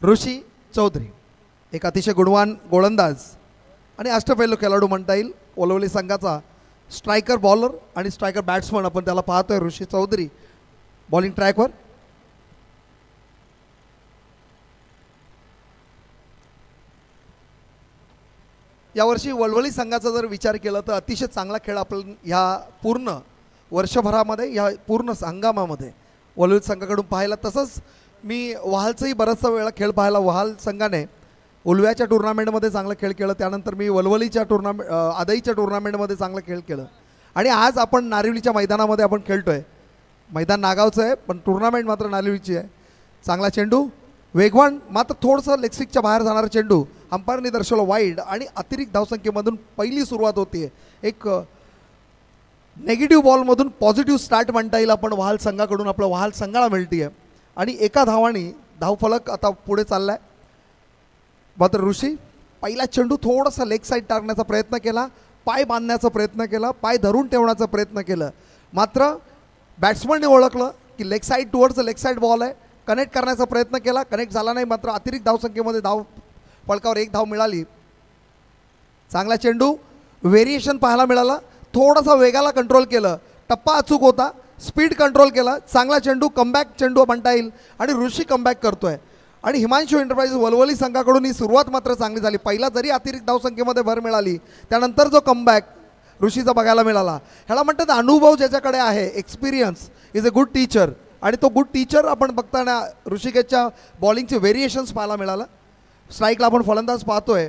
ऋषी चौधरी एक अतिशय गुणवान गोलंदाज आणि अष्टपैलू खेळाडू म्हणता येईल वलवली संघाचा स्ट्रायकर बॉलर आणि स्ट्रायकर बॅट्समन आपण त्याला पाहतोय ऋषी चौधरी बॉलिंग ट्रॅकवर. यावर्षी वलवली संघाचा जर विचार केला तर अतिशय चांगला खेळ आपण ह्या पूर्ण वर्षभरामध्ये ह्या पूर्ण हंगामामध्ये वलवली संघाकडून पाहायला. तसंच मी वहालचंही बराचसा वेळा खेळ पाहायला. वहाल संघाने उलव्याच्या टुर्नामेंटमध्ये चांगला खेळ केलं, त्यानंतर मी वलवलीच्या आदईच्या टुर्नामेंटमध्ये चांगला खेळ केलं आणि आज आपण नारिवलीच्या मैदानामध्ये आपण खेळतोय. मैदान नागावचं आहे पण टुर्नामेंट मात्र नारिवलीची आहे. चांगला चेंडू वेगवान मात्र थोडंसं लेगस्टिकच्या बाहेर जाणारा चेंडू अंपायरने दर्शवलं वाईड आणि अतिरिक्त धावसंख्येमधून पहिली सुरुवात होती. एक नेगेटिव्ह बॉलमधून पॉझिटिव्ह स्टार्ट म्हणता येईल आपण वहाल संघाकडून आपलं वहाल संघाला मिळते आहे आणि एका धावाने धावफलक आता पुढे चालला आहे. मात्र ऋषी पहिला चेंडू थोडासा लेग साईड टाकण्याचा प्रयत्न केला, पाय बांधण्याचा प्रयत्न केला, पाय धरून ठेवण्याचा प्रयत्न केलं. मात्र बॅट्समनने ओळखलं की leg side towards leg side ball आहे, कनेक्ट करण्याचा प्रयत्न केला, कनेक्ट झाला नाही. मात्र अतिरिक्त धावसंख्येमध्ये धाव फलकावर एक धाव मिळाली. चांगला चेंडू व्हेरिएशन पाहायला मिळाला, थोडासा वेगाला कंट्रोल केलं, टप्पा अचूक होता, स्पीड कंट्रोल केला. चांगला चेंडू कमबॅक चेंडू म्हणता येईल आणि ऋषी कमबॅक करतोय. आणि हिमांशू एंटरप्राइजेस वलवली संघाकडून ही सुरुवात मात्र चांगली झाली. पहिला जरी अतिरिक्त धावसंख्येमध्ये भर मिळाली त्यानंतर जो कमबॅक ऋषीचा बघायला मिळाला. ह्याला म्हणतात अनुभव ज्याच्याकडे आहे, experience is a good teacher. आणि तो गुड टीचर आपण बघताना ऋषिकेशच्या बॉलिंगचे व्हेरिएशन्स पाहायला मिळालं. स्ट्राईकला आपण फलंदाज पाहतोय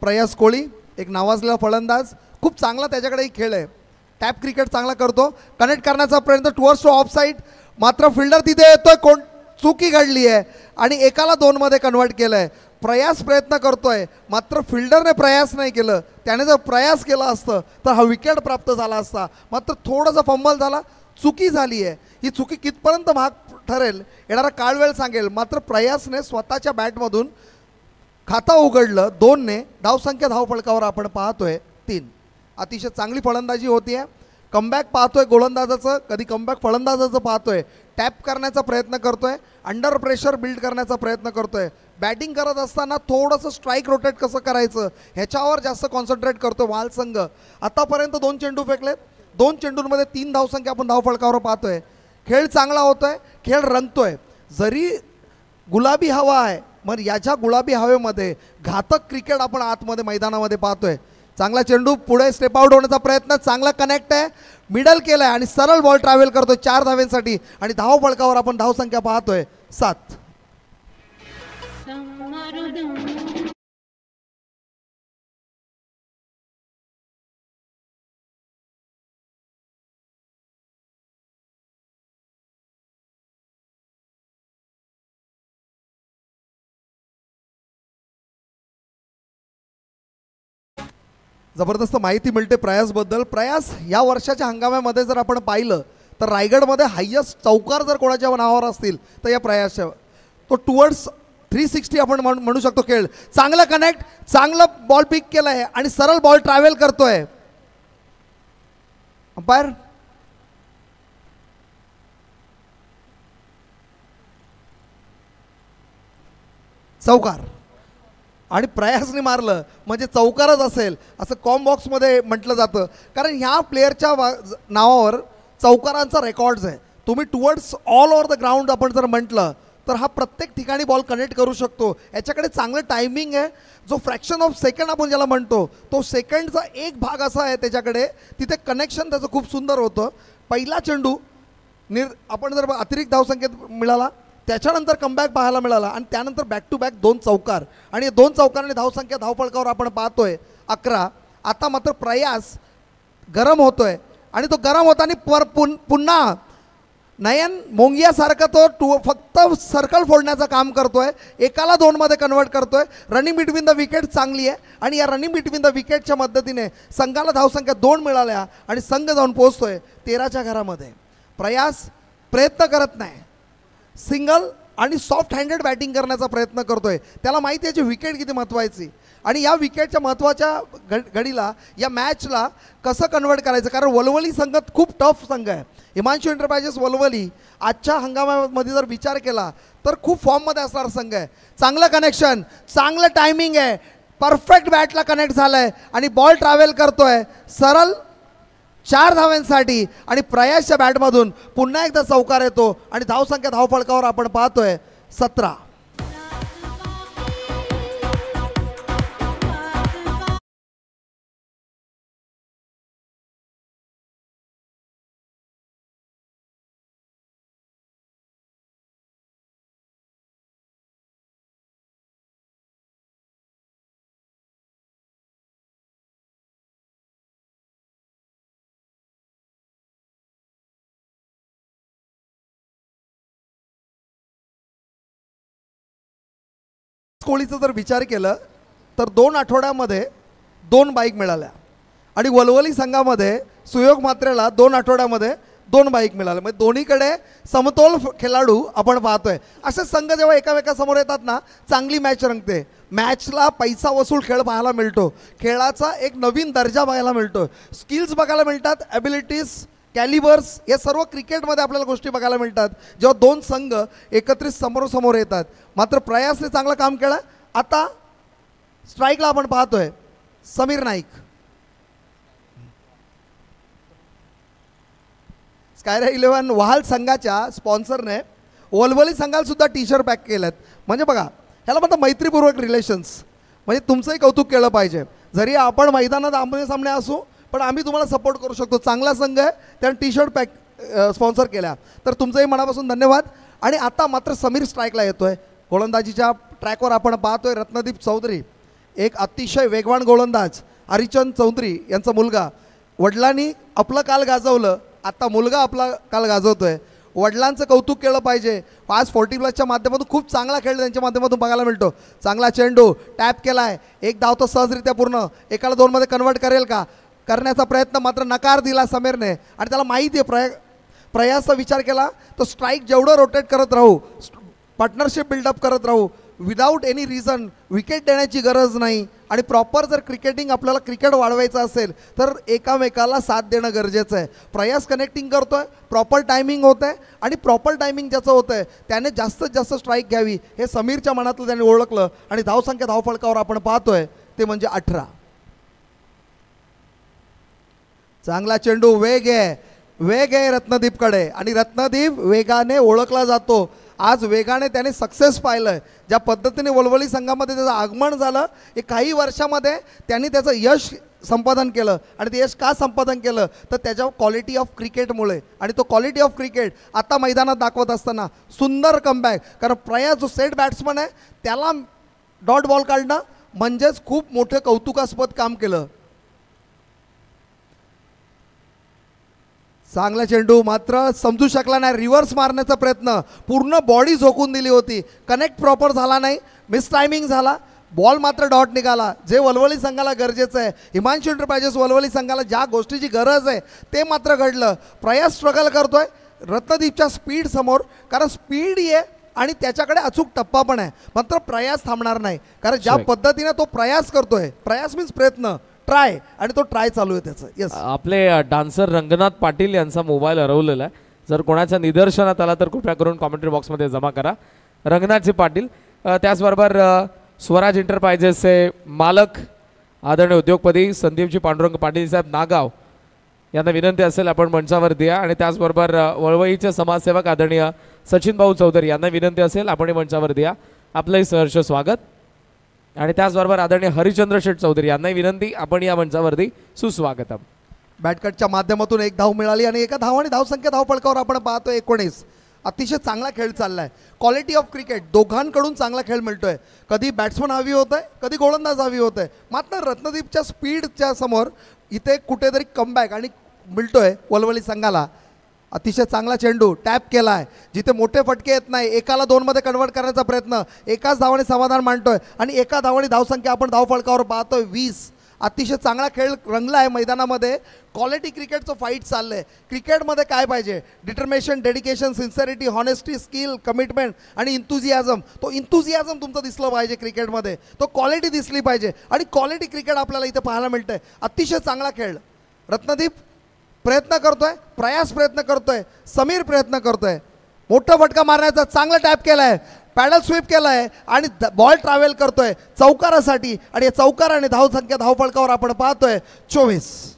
प्रयास कोळी, एक नावाजलेला फलंदाज, खूप चांगला त्याच्याकडेही खेळ आहे. टॅप क्रिकेट चांगला करतो, कनेक्ट करण्याचा प्रयत्न टुवर्ड्स टू ऑफ साईड. मात्र फिल्डर तिथे येतोय, कोण चुकी घडली आहे आणि एकाला दोनमध्ये कन्वर्ट केलं आहे. प्रयास प्रयत्न करतोय मात्र फिल्डरने प्रयास नाही केलं. त्याने जर प्रयास केला असतं तर हा विकेट प्राप्त झाला असता. मात्र थोडासा फंबल झाला, चुकी झाली आहे. ही चुकी कितपर्यंत भाग ठरेल येणारा काळवेळ सांगेल. मात्र प्रयासने स्वतःच्या बॅटमधून खाता उघडलं. 2ने धावसंख्या धावफलकावर आपण पाहतोय 3. अतिशय चांगली फलंदाजी होती आहे. कमबॅक पाहतोय गोलंदाजाचं, कधी कमबॅक फलंदाजाचं पाहतोय. टॅप करण्याचा प्रयत्न करतोय, अंडर प्रेशर बिल्ड करण्याचा प्रयत्न करतोय. बॅटिंग करत असताना थोडंसं स्ट्राईक रोटेट कसं करायचं ह्याच्यावर जास्त कॉन्सन्ट्रेट करतोय वहाल संघ. आतापर्यंत 2 चेंडू फेकलेत, 2 चेंडूंमध्ये 3 धावसंख्या आपण धावफलकावर पाहतोय. खेळ चांगला होतोय, खेळ रंगतोय. जरी गुलाबी हवा आहे मग याच्या गुलाबी हवेमध्ये घातक क्रिकेट आपण आतमध्ये मैदानामध्ये पाहतोय. चांगला चेंडू पुढे स्टेप आउट होण्याचा प्रयत्न, चांगला कनेक्ट आहे, मिडल केलं आहे आणि सरळ बॉल ट्रॅव्हल करतोय 4 धावेंसाठी आणि धावफलकावर आपण धावसंख्या पाहतोय 7. जबरदस्त माहिती मिळते प्रयासबद्दल. प्रयास या वर्षाच्या हंगामामध्ये जर आपण पाहिलं तर रायगडमध्ये हायेस्ट चौकार जर कोणाच्या नावावर असतील तर या प्रयासच्या. तो टुवर्ड्स 360 आपण म्हणू शकतो खेळ. चांगला कनेक्ट, चांगला बॉल पिक केला आहे आणि सरळ बॉल ट्रॅव्हल करतोय. अंपायर चौकार आणि प्रयासने मारलं म्हणजे चौकारच असेल असं कॉम बॉक्समध्ये म्हटलं जातं. कारण ह्या प्लेअरच्या नावावर चौकारांचा रेकॉर्ड्स आहे. तुम्ही towards all over the ground आपण जर म्हटलं तर हा प्रत्येक ठिकाणी बॉल कनेक्ट करू शकतो. याच्याकडे चांगलं टायमिंग आहे. जो फ्रॅक्शन ऑफ सेकंड आपण ज्याला म्हणतो तो सेकंडचा एक भाग असा आहे त्याच्याकडे, तिथे कनेक्शन त्याचं खूप सुंदर होतं. पहिला चेंडू आपण जर अतिरिक्त धावसंख्येत मिळाला, त्याच्यानंतर कमबॅक पाहायला मिळाला आणि त्यानंतर बॅक टू बॅक 2 चौकार आणि 2 चौकारांनी धावसंख्या धावफलकावर आपण पाहतोय 11. आता मात्र प्रयास गरम होतोय आणि तो गरम होताना पुन्हा नयन मोंगियासारखा तो फक्त सर्कल फोडण्याचं काम करतोय, एकाला 2मध्ये कन्वर्ट करतोय. रनिंग बिटवीन द विकेट चांगली आहे आणि या रनिंग बिटवीन द विकेटच्या मदतीने संघाला धावसंख्या 2 मिळाल्या आणि संघ जाऊन पोहोचतोय 13च्या घरामध्ये. प्रयास प्रयत्न करत नाही, सिंगल आणि सॉफ्ट हँडेड बॅटिंग करण्याचा प्रयत्न करतोय. त्याला माहिती आहे याची विकेट किती महत्त्वाची आणि या विकेटच्या महत्त्वाच्या घडीला या मॅचला कसं कन्वर्ट करायचं. कारण वलवली संघ खूप टफ संघ आहे. हिमांशू एंटरप्राइजेस वलवली आजच्या हंगामामध्ये जर विचार केला तर खूप फॉर्ममध्ये असणारा संघ आहे. चांगलं कनेक्शन, चांगलं टायमिंग आहे, परफेक्ट बॅटला कनेक्ट झालं आहे आणि बॉल ट्रॅव्हल करतोय सरळ 4 धावांसाठी आणि प्रयासच्या बॅटमधून पुन्हा एकदा चौकार येतो आणि धावसंख्या धावफलकावर आपण पाहतोय 17. कोहलीचा जर विचार केला तर 2 आठवड्यामध्ये 2 बाईक मिळाल्या आणि वलवली संघामध्ये सुयोग मात्रेला 2 आठवड्यामध्ये 2 बाईक मिळाल्या. म्हणजे दोन्हीकडे समतोल खेळाडू आपण पाहतोय. असे संघ जेव्हा एकामेकासमोर येतात ना चांगली मॅच रंगते. मॅचला पैसा वसूल खेळ पाहायला मिळतो. खेळाचा एक नवीन दर्जा बघायला मिळतो. स्किल्स बघायला मिळतात, ॲबिलिटीज, कॅलिबर्स, हे सर्व क्रिकेटमध्ये आपल्याला गोष्टी बघायला मिळतात जेव्हा 2 संघ एकत्रित समोरासमोर येतात. मात्र प्रयासने चांगलं काम केलं. आता स्ट्राईकला आपण पाहतोय समीर नाईक. स्कायरा 11 वहाल संघाच्या स्पॉन्सरने वलवली संघाला सुद्धा टी शर्ट पॅक केलेत. म्हणजे बघा ह्याला म्हणतात मैत्रीपूर्वक रिलेशन्स. म्हणजे तुमचंही कौतुक केलं पाहिजे. जरी आपण मैदानात आमने सामने असू पण आम्ही तुम्हाला सपोर्ट करू शकतो. चांगला संघ आहे, त्याने टी शर्ट पॅक स्पॉन्सर केल्या तर तुमचंही मनापासून धन्यवाद. आणि आता मात्र समीर स्ट्राईकला येतोय. गोलंदाजीच्या ट्रॅकवर आपण पाहतोय रत्नदीप चौधरी, एक अतिशय वेगवान गोलंदाज. हरिचंद चौधरी यांचा मुलगा. वडिलांनी आपलं काल गाजवलं, आता मुलगा आपला काल गाजवतोय. वडिलांचं कौतुक केलं पाहिजे. 540+ माध्यमातून खूप चांगला खेळ त्यांच्या माध्यमातून बघायला मिळतो. चांगला चेंडू टॅप केला आहे, एक धाव तो सहजरित्या पूर्ण एकाला 2 मध्ये कन्वर्ट करेल का करण्याचा प्रयत्न मात्र नकार दिला समीरने. आणि त्याला माहिती आहे प्रयासचा विचार केला तो स्ट्राईक जेवढं रोटेट करत राहू, पार्टनरशिप बिल्डअप करत राहू, विदाऊट एनी रिझन विकेट देण्याची गरज नाही. आणि प्रॉपर जर क्रिकेटिंग आपल्याला क्रिकेट वाढवायचं असेल तर एकामेकाला साथ देणं गरजेचं आहे. प्रयास कनेक्टिंग करतोय, प्रॉपर टायमिंग होतं आहे आणि प्रॉपर टायमिंग ज्याचं होतं आहे त्याने जास्तीत जास्त स्ट्राईक घ्यावी हे समीरच्या मनातलं त्याने ओळखलं. आणि धावसंख्या धावफलकावर आपण पाहतोय ते म्हणजे 18. चांगला चेंडू, वेग आहे रत्नदीपकडे आणि रत्नदीप वेगाने ओळखला जातो. आज वेगाने त्याने सक्सेस पाहिलं. ज्या पद्धतीने वलवली संघामध्ये त्याचं आगमन झालं हे काही वर्षामध्ये त्यांनी त्याचं यश संपादन केलं. आणि ते यश का संपादन केलं तर त्याच्या क्वालिटी ऑफ क्रिकेटमुळे. आणि तो क्वालिटी ऑफ क्रिकेट आता मैदानात दाखवत असताना सुंदर कमबॅक. कारण प्रयास जो सेट बॅट्समन आहे त्याला डॉट बॉल काढणं म्हणजेच खूप मोठं कौतुकास्पद काम केलं. चांगला चेंडू मात्र समजू शकला नाही. रिव्हर्स मारण्याचा प्रयत्न, पूर्ण बॉडी झोकून दिली होती, कनेक्ट प्रॉपर झाला नाही, मिस टायमिंग झाला. बॉल मात्र डॉट निघाला. जे वलवली संघाला गरजेचं आहे, हिमांशू एंटरप्राइजेस वलवली संघाला ज्या गोष्टीची गरज आहे ते मात्र घडलं. प्रयास स्ट्रगल करतोय रत्नदीपच्या स्पीड समोर. कारण स्पीड आहे आणि त्याच्याकडे अचूक टप्पा पण आहे. मात्र प्रयास थांबणार नाही. कारण ज्या पद्धतीने तो प्रयास करतोय, प्रयास मीन्स प्रयत्न, ट्राय, आणि तो ट्राय चालू आहे त्याचं. यस, आपले डान्सर रंगनाथ पाटील यांचा मोबाईल हरवलेला आहे. जर कोणाच्या निदर्शनात आला तर कृपया करून कॉमेंट्री बॉक्समध्ये जमा करा. रंगनाथजी पाटील. त्याचबरोबर स्वराज एंटरप्राइजेसचे मालक आदरणीय उद्योगपती संदीपजी पांडुरंग पाटील साहेब नागाव यांना विनंती असेल आपण मंचावर द्या. आणि त्याचबरोबर वळवईचे समाजसेवक आदरणीय सचिन भाऊ चौधरी यांना विनंती असेल आपण मंचावर द्या. आपलंही सहर्ष स्वागत. आणि त्याचबरोबर आदरणीय हरिचंद्र शेठ चौधरी यांनाही विनंती आपण या मंचावरती सुस्वागतम. बॅटकटच्या माध्यमातून 1 धाव मिळाली आणि एका धाव आणि धावसंख्या धावफलकावर आपण पाहतोय 19. अतिशय चांगला खेळ चाललाय. क्वालिटी ऑफ क्रिकेट दोघांकडून चांगला खेळ मिळतोय. कधी बॅट्समन हवी होत आहे, कधी गोलंदाज हवी होत आहे. मात्र रत्नदीपच्या स्पीडच्या समोर इथे कुठेतरी कमबॅक आणि मिळतोय वलवली संघाला. अतिशय चांगला चेंडू टॅप केला आहे. जिथे मोठे फटके येत नाही एकाला 2 मध्ये कन्वर्ट करण्याचा प्रयत्न, एकाच धावाने समाधान मांडतोय आणि एका धावाने धावसंख्या आपण धावफलकावर पाहतोय 20. अतिशय चांगला खेळ रंगला आहे मैदानामध्ये. क्वालिटी क्रिकेटचं फाईट चाललं आहे. क्रिकेटमध्ये काय पाहिजे? Determination, dedication, sincerity, honesty, skill, commitment आणि इंथुझियाझम. तो इंथुझियाझम तुमचं दिसलं पाहिजे क्रिकेटमध्ये, तो क्वालिटी दिसली पाहिजे आणि क्वालिटी क्रिकेट आपल्याला इथे पाहायला मिळतं आहे. अतिशय चांगला खेळ. रत्नदीप प्रयत्न करतोय, प्रयास प्रयत्न करतोय, समीर प्रयत्न करतोय, मोठा फटका मारण्याचा चांगला टॅप केला आहे, पॅडल स्वीप केला आहे आणि बॉल ट्रॅव्हल करतोय चौकारासाठी आणि या चौकाराने धावसंख्या धावफलकावर आपण पाहतोय 24.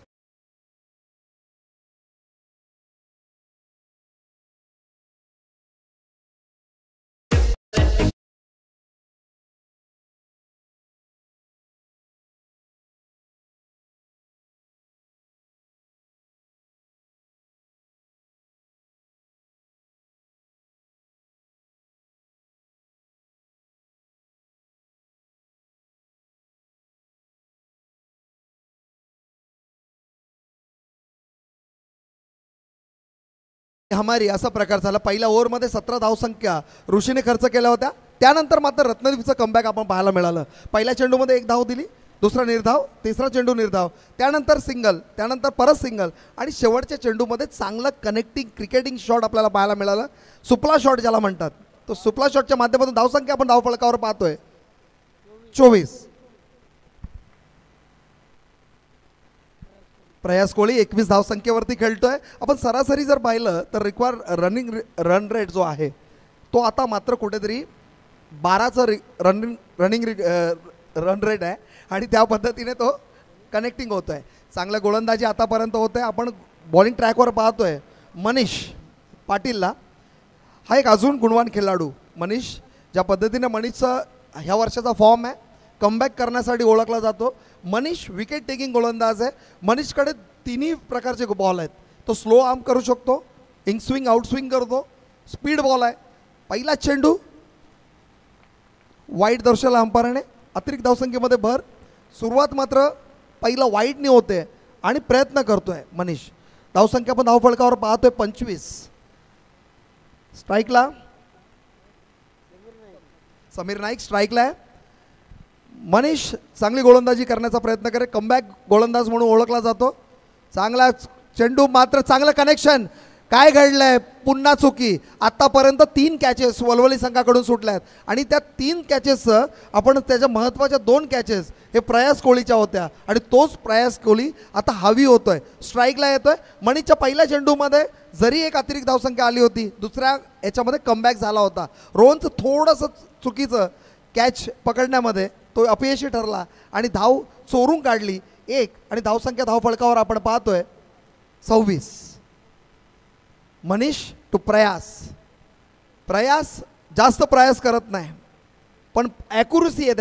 हमारी असा प्रकार झाला. पहिल्या ओव्हरमध्ये 17 धावसंख्या ऋषीने खर्च केल्या होत्या. त्यानंतर मात्र रत्नदीपचं कमबॅक आपण पाहायला मिळालं. पहिल्या चेंडूमध्ये 1 धाव दिली, दुसरा निर्धाव, तिसरा चेंडू निर्धाव, त्यानंतर सिंगल, त्यानंतर परत सिंगल आणि शेवटच्या चेंडूमध्ये चांगलं कनेक्टिंग क्रिकेटिंग शॉट आपल्याला पाहायला मिळालं. सुपला शॉट ज्याला म्हणतात, तो सुपला शॉटच्या माध्यमातून धावसंख्या आपण धावफलकावर पाहतोय 24. प्रयास कोळी 21 धावसंख्येवरती खेळतोय. आपण सरासरी जर पाहिलं तर रन रेट जो आहे तो आता मात्र कुठेतरी 12चं रन रेट आहे आणि त्या पद्धतीने तो कनेक्टिंग होतो आहे. चांगलं गोलंदाजी आतापर्यंत होतं आहे. आपण बॉलिंग ट्रॅकवर पाहतोय मनीष पाटीलला. हा एक अजून गुणवान खेळाडू मनीष. ज्या पद्धतीने मनीषचा ह्या वर्षाचा फॉर्म आहे, कमबॅक करण्यासाठी ओळखला जातो. मनीष विकेट टेकिंग गोलंदाज आहे. मनीषकडे तिन्ही प्रकारचे बॉल आहेत. तो स्लो आर्म करू शकतो, इन स्विंग आउट स्विंग करतो, स्पीड बॉल आहे. पहिला चेंडू वाईट दर्शवला अंपायरने, अतिरिक्त धावसंख्येमध्ये भर. सुरुवात मात्र पहिलं वाईटने होते आणि प्रयत्न करतोय मनीष. धावसंख्या पण धावफलकावर पाहतोय 25. स्ट्राईकला समीर नाईक स्ट्राईकला आहे. मनीष चांगली गोलंदाजी करण्याचा प्रयत्न करे, कमबॅक गोलंदाज म्हणून ओळखला जातो. चांगला चेंडू मात्र चांगलं कनेक्शन. काय घडलंय? पुन्हा चुकी. आत्तापर्यंत 3 कॅचेस वलवली संघाकडून सुटल्या आहेत आणि त्या 3 कॅचेसचं आपण त्याच्या महत्त्वाच्या 2 कॅचेस हे प्रयास कोहलीच्या होत्या आणि तोच प्रयास कोहली आता हवी होतोय. स्ट्राईकला येतोय. मनीषच्या पहिल्या चेंडूमध्ये जरी एक अतिरिक्त धावसंख्या आली होती, दुसऱ्या याच्यामध्ये कमबॅक झाला होता. रोहनचं थोडंसं चुकीचं कॅच पकडण्यामध्ये तो अपयशी ठरला आणि धाव चोरून काढली 1 आणि धावसंख्या धावफलकावर आपण पाहतोय 26. मनीष टू प्रयास. प्रयास जास्त प्रयास करत नाही पण ॲक्युरसी आहे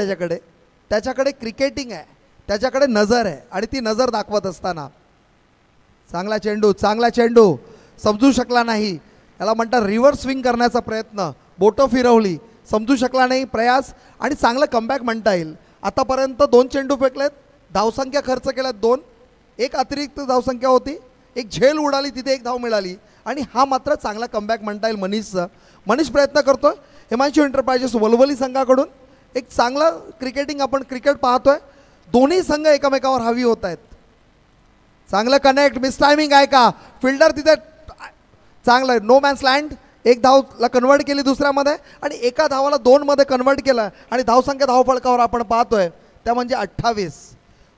त्याच्याकडे क्रिकेटिंग आहे, त्याच्याकडे नजर आहे आणि ती नजर दाखवत असताना चांगला चेंडू समजू शकला नाही. याला म्हणतात रिव्हर्स स्विंग करण्याचा प्रयत्न, बोटं फिरवली, समजू शकला नाही प्रयास आणि चांगलं कमबॅक म्हणता येईल. आतापर्यंत 2 चेंडू फेकलेत, धावसंख्या खर्च केल्यात 2, एक अतिरिक्त धावसंख्या होती, एक झेल उडाली, तिथे 1 धाव मिळाली आणि हा मात्र चांगला कमबॅक म्हणता येईल मनीषचा. मनीष प्रयत्न करतोय. हिमांशू एंटरप्राइजेस वलवली संघाकडून एक चांगलं क्रिकेटिंग आपण क्रिकेट पाहतोय. दोन्ही संघ एकमेकावर हवी होत आहेत. चांगलं कनेक्ट, मिस टायमिंग आहे का? फिल्डर तिथे चांगलं नो मॅन्स लँड. 1 धावला कन्वर्ट केली दुसऱ्यामध्ये आणि एका धावाला 2 मध्ये कन्वर्ट केलं आणि धावसंख्या धावफलकावर आपण पाहतोय त्या म्हणजे 28.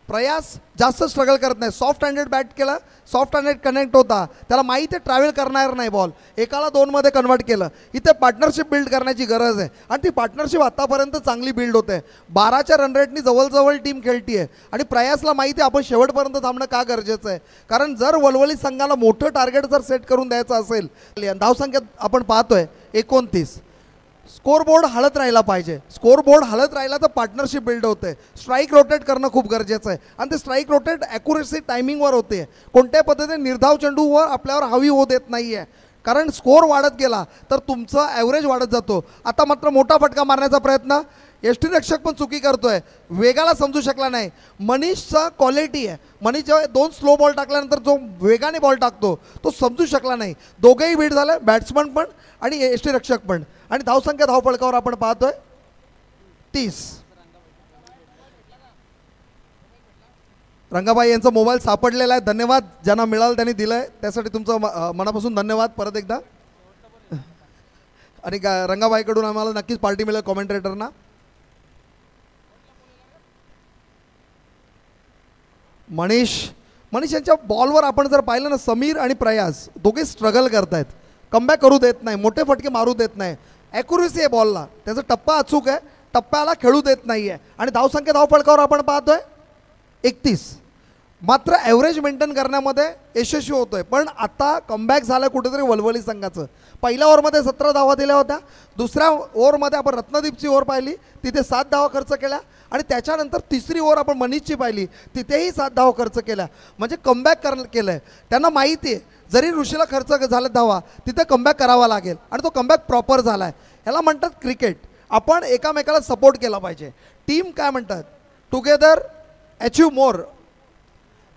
प्रयास जास्त स्ट्रगल करत नाही. सॉफ्ट हँडेड बॅट केलं, सॉफ्ट हँडेड कनेक्ट होता, त्याला माहिती आहे ट्रॅव्हल करणार नाही बॉल, एकाला 2 मध्ये कन्वर्ट केलं. इथे पार्टनरशिप बिल्ड करण्याची गरज आहे आणि ती पार्टनरशिप आतापर्यंत चांगली बिल्ड होते. 12च्या रन रेटनी जवळजवळ टीम खेळती आहे आणि प्रयासला माहिती आहे आपण शेवटपर्यंत थांबणं का गरजेचं आहे. कारण जर वलवली संघाला मोठं टार्गेट जर सेट करून द्यायचं असेल, धावसंख्या आपण पाहतोय 29. स्कोरबोर्ड हलत राहिला पाहिजे. स्कोरबोर्ड हलत राहिला तर पार्टनरशिप बिल्ड होते. स्ट्राईक रोटेट करणं खूप गरजेचं आहे आणि ते स्ट्राईक रोटेट ॲक्युरेसी टायमिंगवर होते. कोणत्या पद्धतीने निर्धाव चेंडूवर आपल्यावर हवी होऊ देत नाही आहे, कारण स्कोर वाढत गेला तर तुमचं ॲव्हरेज वाढत जातो. आता मात्र मोठा फटका मारण्याचा प्रयत्न, यष्टीरक्षक पण चुकी करतोय, वेगाला समजू शकला नाही. मनीषचा क्वालिटी आहे. मनीष जेव्हा 2 स्लो बॉल टाकल्यानंतर जो वेगाने बॉल टाकतो तो समजू शकला नाही. दोघेही बीट झाले, बॅट्समन पण आणि यष्टीरक्षक पण. आणि धावसंख्या धावफलकावर आपण पाहतोय 30. रंगाबाई यांचा मोबाईल सापडलेला आहे. धन्यवाद, ज्यांना मिळालं त्यांनी दिलंय त्यासाठी तुमचं मनापासून धन्यवाद परत एकदा. आणि रंगाबाईकडून आम्हाला नक्कीच पार्टी मिळेल कॉमेंटेटरना. मनीष यांच्या बॉलवर आपण जर पाहिलं ना, समीर आणि प्रयास दोघे स्ट्रगल करतायत, कमबॅक करू देत नाही, मोठे फटके मारू देत नाही. ॲक्युरेसी आहे बॉलला, त्याचा टप्पा अचूक आहे, टप्प्याला खेळू देत नाही आहे. आणि धावसंख्या धावफलकावर आपण पाहतोय 31. मात्र ॲव्हरेज मेंटेन करण्यामध्ये यशस्वी होतोय. पण आता कमबॅक झालं कुठेतरी वलवली संघाचं. पहिल्या ओव्हरमध्ये 17 धावा दिल्या होत्या. दुसऱ्या ओव्हरमध्ये आपण रत्नदीपची ओव्हर पाहिली, तिथे 7 धावा खर्च केल्या. आणि त्याच्यानंतर तिसरी ओव्हर आपण मनीषची पाहिली, तिथेही 7 धावा खर्च केल्या. म्हणजे कमबॅक केलं आहे. त्यांना माहिती आहे जरी ऋषीला खर्च झाला धावा, तिथे कमबॅक करावा लागेल. आणि तो कमबॅक प्रॉपर झाला आहे. ह्याला म्हणतात क्रिकेट. आपण एकामेकाला सपोर्ट केला पाहिजे. टीम काय म्हणतात, टुगेदर अचीव मोर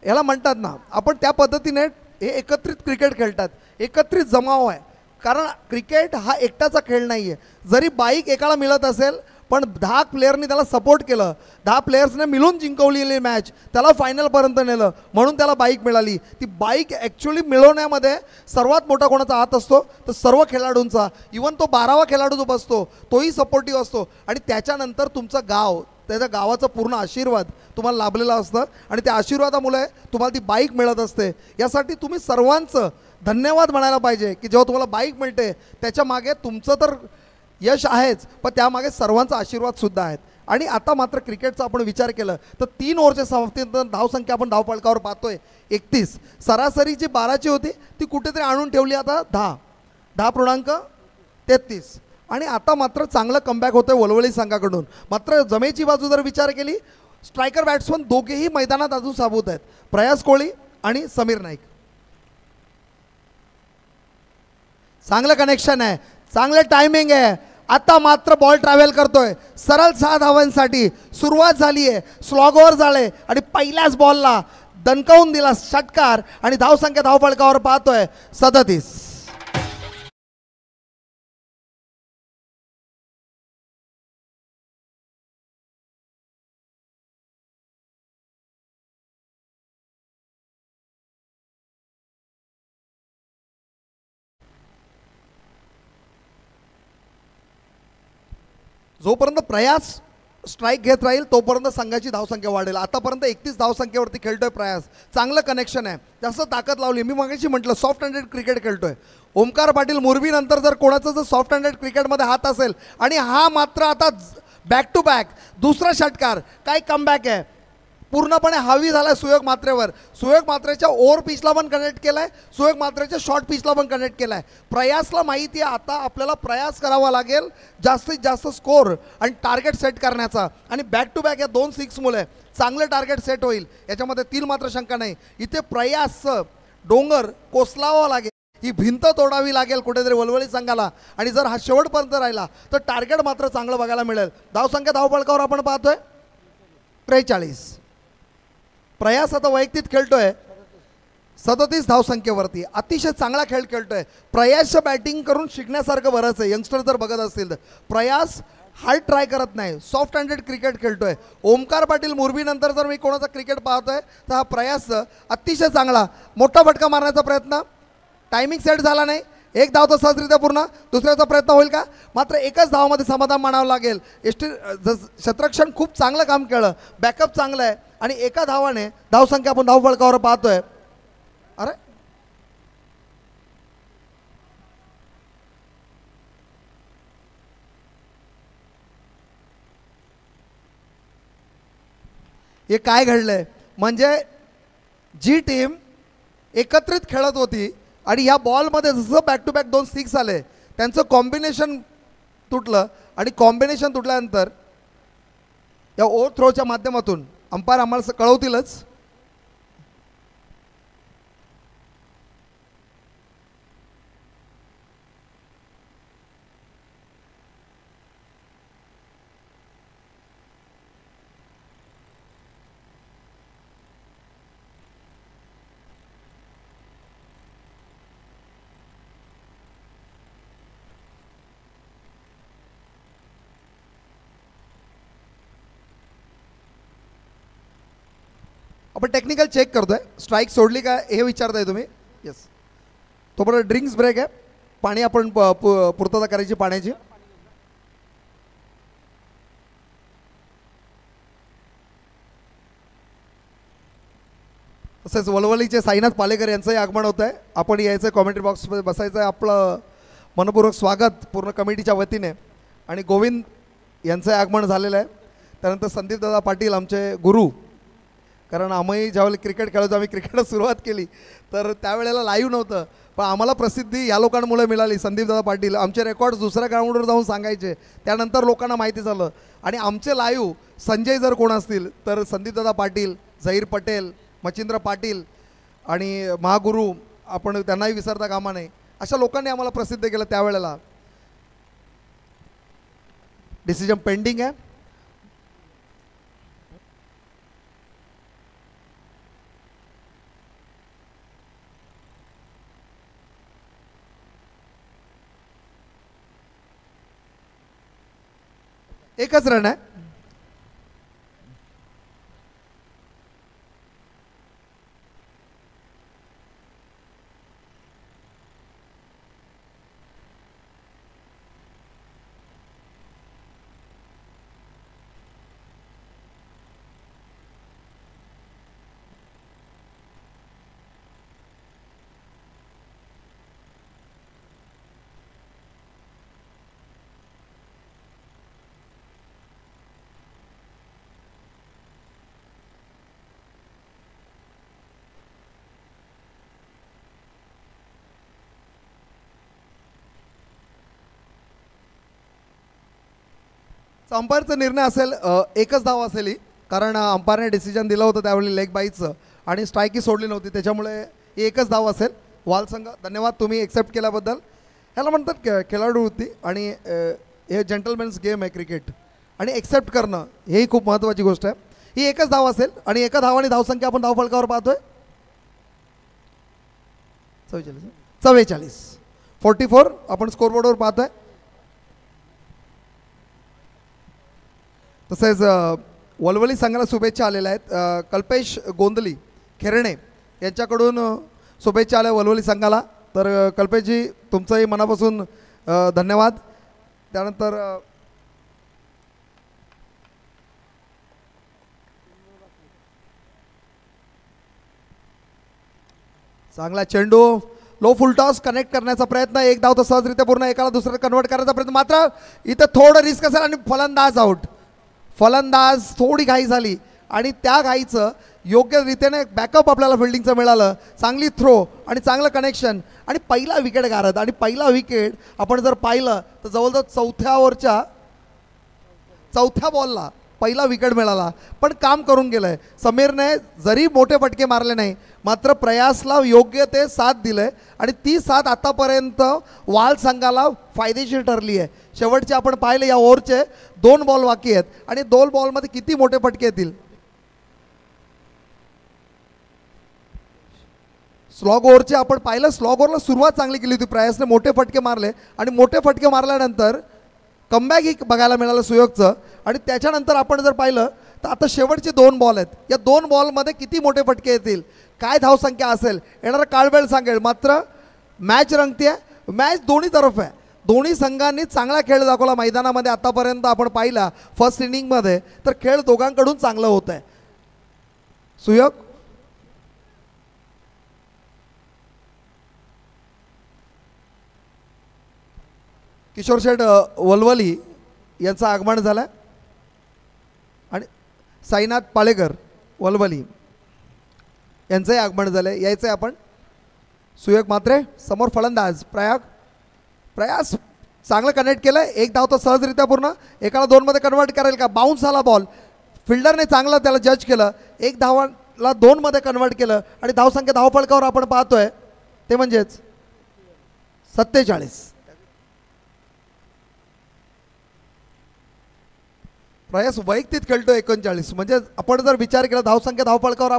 याला म्हणतात ना. आपण त्या पद्धतीने हे एकत्रित क्रिकेट खेळतात, एकत्रित जमाव आहे. कारण क्रिकेट हा एकटाचा खेळ नाही आहे. जरी बाईक एकाला मिळत असेल, पण 10 प्लेयरनी त्याला सपोर्ट केलं, 10 प्लेयर्सने मिळून जिंकवलेली मॅच, त्याला फायनलपर्यंत नेलं, म्हणून त्याला बाईक मिळाली. ती बाईक ॲक्च्युली मिळवण्यामध्ये सर्वात मोठा कोणाचा हात असतो तर सर्व खेळाडूंचा. इवन तो 12वा खेळाडू जो बसतो तोही सपोर्टिव्ह असतो. आणि त्याच्यानंतर तुमचं गाव, त्याच्या गावाचा पूर्ण आशीर्वाद तुम्हाला लाभलेला असतं. आणि त्या आशीर्वादामुळे तुम्हाला ती बाईक मिळत असते. यासाठी तुम्ही सर्वांचं धन्यवाद म्हणायला पाहिजे की जेव्हा तुम्हाला बाईक मिळते त्याच्या मागे तुमचं तर यश आहेच, पण त्यामागे सर्वांचा आशीर्वादसुद्धा आहेत. आणि आता मात्र क्रिकेटचा आपण विचार केलं तर 3 ओव्हरच्या समाप्तीनंतर धावसंख्या आपण धावफलकावर पाहतोय 31. सरासरी जी 12ची होती ती कुठेतरी आणून ठेवली आता 10.33. आणि आता मात्र चांगलं कमबॅक होतं वलवली संघाकडून. मात्र जमेची बाजू जर विचार केली, स्ट्रायकर बॅट्समन दोघेही मैदानात अजून साबूत आहेत, प्रयास कोळी आणि समीर नाईक. चांगलं कनेक्शन आहे, चांगलं टायमिंग आहे. आता मात्र बॉल ट्रॅव्हल करतोय सरळ 6 धावांसाठी. सुरुवात झाली आहे, स्लॉगवर झाले आणि पहिल्याच बॉलला दणकावून दिला षटकार. आणि धावसंख्या धावफलकावर पाहतोय 37. जोपर्यंत प्रयास स्ट्राईक घेत राहील तोपर्यंत संघाची धावसंख्या वाढेल. आतापर्यंत 31 धावसंख्येवरती खेळतोय प्रयास. चांगलं कनेक्शन आहे, जास्त ताकद लावली. मी मागाशी म्हटलं सॉफ्ट हँडेड क्रिकेट खेळतोय. ओमकार पाटील मुरबीनंतर जर कोणाचा जर सॉफ्ट हँडेड क्रिकेटमध्ये हात असेल, आणि हा मात्र आता बॅक टू बॅक दुसरा षटकार, काय कमबॅक आहे. पूर्णपणे हावी झाला सुयोग मात्रेवर. सुयोग मात्रेच्या ओव्हर पिचला पण कनेक्ट केला आहे, सुयोग मात्रेच्या शॉर्ट पिचला पण कनेक्ट केला आहे. प्रयासला माहिती आहे आता आपल्याला प्रयास करावा लागेल जास्तीत जास्त स्कोर आणि टार्गेट सेट करण्याचा. आणि बॅक टू बॅक या 2 6मुळे चांगलं टार्गेट सेट होईल, याच्यामध्ये 3 मात्र शंका नाही. इथे प्रयास डोंगर कोसलावा लागेल, ही भिंत तोडावी लागेल कुठेतरी वलवली संघाला. आणि जर हा शेवटपर्यंत राहिला तर टार्गेट मात्र चांगलं बघायला मिळेल. धावसंख्या धावफलकावर आपण पाहतोय 43. प्रयास आता वैयक्तिक खेळतोय 37 धावसंख्येवरती. अतिशय चांगला खेळ खेळतोय. प्रयासचं बॅटिंग करून शिकण्यासारखं बरंच आहे. यंगस्टर जर बघत असतील तर प्रयास हार्ड ट्राय करत नाही, सॉफ्ट हँडेड क्रिकेट खेळतोय. ओमकार पाटील मुरबीनंतर जर मी कोणाचा क्रिकेट पाहतोय तर हा प्रयास अतिशय चांगला मोठा फटका मारण्याचा प्रयत्न, टायमिंग सेट झाला नाही. 1 धाव तर सहजरित्या पूर्ण, दुसऱ्याचा प्रयत्न होईल का. मात्र एकच धावामध्ये समाधान मानावं लागेल. शतरक्षण खूप चांगलं काम केलं, बॅकअप चांगलं आहे. आणि एका धावाने धावसंख्या आपण धावफलकावर पाहतोय. अरे हे काय घडलंय, म्हणजे जी टीम एकत्रित खेळत होती आणि या बॉलमध्ये जसं बॅक टू बॅक 2 6 आले, त्यांचं कॉम्बिनेशन तुटलं. आणि कॉम्बिनेशन तुटल्यानंतर या ओव्हर थ्रोच्या माध्यमातून अंपायर आम्हाला कळवतीलच. आपण टेक्निकल चेक करतोय. स्ट्राईक सोडली का हे विचारताय तुम्ही? येस. तोपर्यंत ड्रिंक्स ब्रेक आहे. पाणी आपण पूर्तता करायची पाण्याची. तसेच वलवलीचे साईनाथ पालेकर यांचंही आगमन होत आहे. आपण यायचं कॉमेंट्री बॉक्समध्ये बसायचं आहे. आपलं मनपूर्वक स्वागत पूर्ण कमिटीच्या वतीने. आणि गोविंद यांचं आगमन झालेलं आहे. त्यानंतर संदीपदादा पाटील आमचे गुरु. कारण आम्ही ज्यावेळेला क्रिकेट खेळायचो, आम्ही क्रिकेटला सुरुवात केली तर त्यावेळेला लाईव्ह नव्हतं, पण आम्हाला प्रसिद्धी या लोकांमुळे मिळाली. संदीपदादा पाटील आमचे रेकॉर्ड्स दुसऱ्या ग्राउंडवर जाऊन सांगायचे, त्यानंतर लोकांना माहिती झालं. आणि आमचे लाईव्ह संजय जर कोण असतील तर संदीपदादा पाटील, झहीर पटेल, मच्छिंद्र पाटील आणि महागुरू, आपण त्यांनाही विसरता कामा नये. अशा लोकांनी आम्हाला प्रसिद्ध केलं त्यावेळेला. डिसिजन पेंडिंग आहे. एकच रन आहे. अंपायरचा निर्णय असेल एकच धाव असेल ही, कारण अंपायरने डिसिजन दिलं होतं त्यावेळी लेग बाईचं आणि स्ट्राईकही सोडली नव्हती, त्याच्यामुळे एकच धाव असेल. वाल संघ धन्यवाद तुम्ही एक्सेप्ट केल्याबद्दल. ह्याला म्हणतात खेळाडू वृत्ती आणि हे जेंटलमॅन्स गेम आहे क्रिकेट, आणि एक्सेप्ट करणं हेही खूप महत्त्वाची गोष्ट आहे. ही एकच धाव असेल आणि एका धावाने धावसंख्या आपण धावफलकावर पाहतोय 44 आपण स्कोरबोर्डवर पाहतोय. तसेच वलवली संघाला शुभेच्छा आलेल्या आहेत. कल्पेश गोंदली खेरणे यांच्याकडून शुभेच्छा आल्या वलवली संघाला. तर कल्पेशजी तुमचंही मनापासून धन्यवाद. त्यानंतर चांगला चेंडू, लो फुल टॉस कनेक्ट करण्याचा प्रयत्न. एक धाव तर सहजरित्या पूर्ण, एकाला दुसऱ्याला कन्वर्ट करायचा प्रयत्न, मात्र इथं थोडं रिस्क असेल आणि फलंदाज आउट. फलंदाज थोडी घाई झाली आणि त्या घाईचं योग्य रीतीने बॅकअप आपल्याला फिल्डिंगचं मिळालं. चांगली थ्रो आणि चांगलं कनेक्शन आणि पहिला विकेट गारत. आणि पहिला विकेट आपण जर पाहिलं तर जवळजवळ चौथ्या ओव्हरच्या चौथ्या बॉलला पहिला विकेट मिळाला. पण काम करून गेलं आहे समीरने. जरी मोठे फटके मारले नाही, मात्र प्रयासला योग्य ते साथ दिलं आहे आणि ती साथ आतापर्यंत वाल संघाला फायदेशीर ठरली आहे. शेवटचे आपण पाहिले या ओव्हरचे 2 बॉल बाकी आहेत आणि 2 बॉलमध्ये किती मोठे फटके येतील. स्लॉग ओव्हरचे आपण पाहिलं, स्लॉग ओव्हरला सुरुवात चांगली केली होती प्रयासने, मोठे फटके मारले आणि मोठे फटके मारल्यानंतर कमबॅक ही बघायला मिळालं सुयोगचं. आणि त्याच्यानंतर आपण जर पाहिलं तर आता शेवटचे 2 बॉल आहेत. या 2 बॉलमध्ये किती मोठे फटके येतील, काय धावसंख्या असेल, येणारा काळवेळ सांगेल. मात्र मॅच रंगते आहे, मॅच दोन्ही तरफ आहे. दोन्ही संघांनी चांगला खेळ दाखवला मैदानामध्ये आतापर्यंत. आपण पाहिला फर्स्ट इनिंगमध्ये तर खेळ दोघांकडून चांगलं होत आहे. सुयोग किशोर शेठ वलवली यांचं आगमन झालं आणि साईनाथ पालेकर वलवली यांचंही आगमन झालं आहे. यायचं आहे आपण. सुयोग मात्रे समोर फलंदाज प्रयास चांगलं कनेक्ट केलं. एक धाव तर सहजरित्या पूर्ण, एकाला 2 मध्ये कन्वर्ट करेल का. बाउन्स आला बॉल, फिल्डरने चांगलं त्याला जज केलं. एक धावाला 2 मध्ये कन्वर्ट केलं आणि धावसंख्या धावफलकावर आपण पाहतोय ते म्हणजेच 47. प्रयास वैयक्तिक खेळतो 39. म्हणजे आपण जर विचार केला धावसंख्या धावफलकावर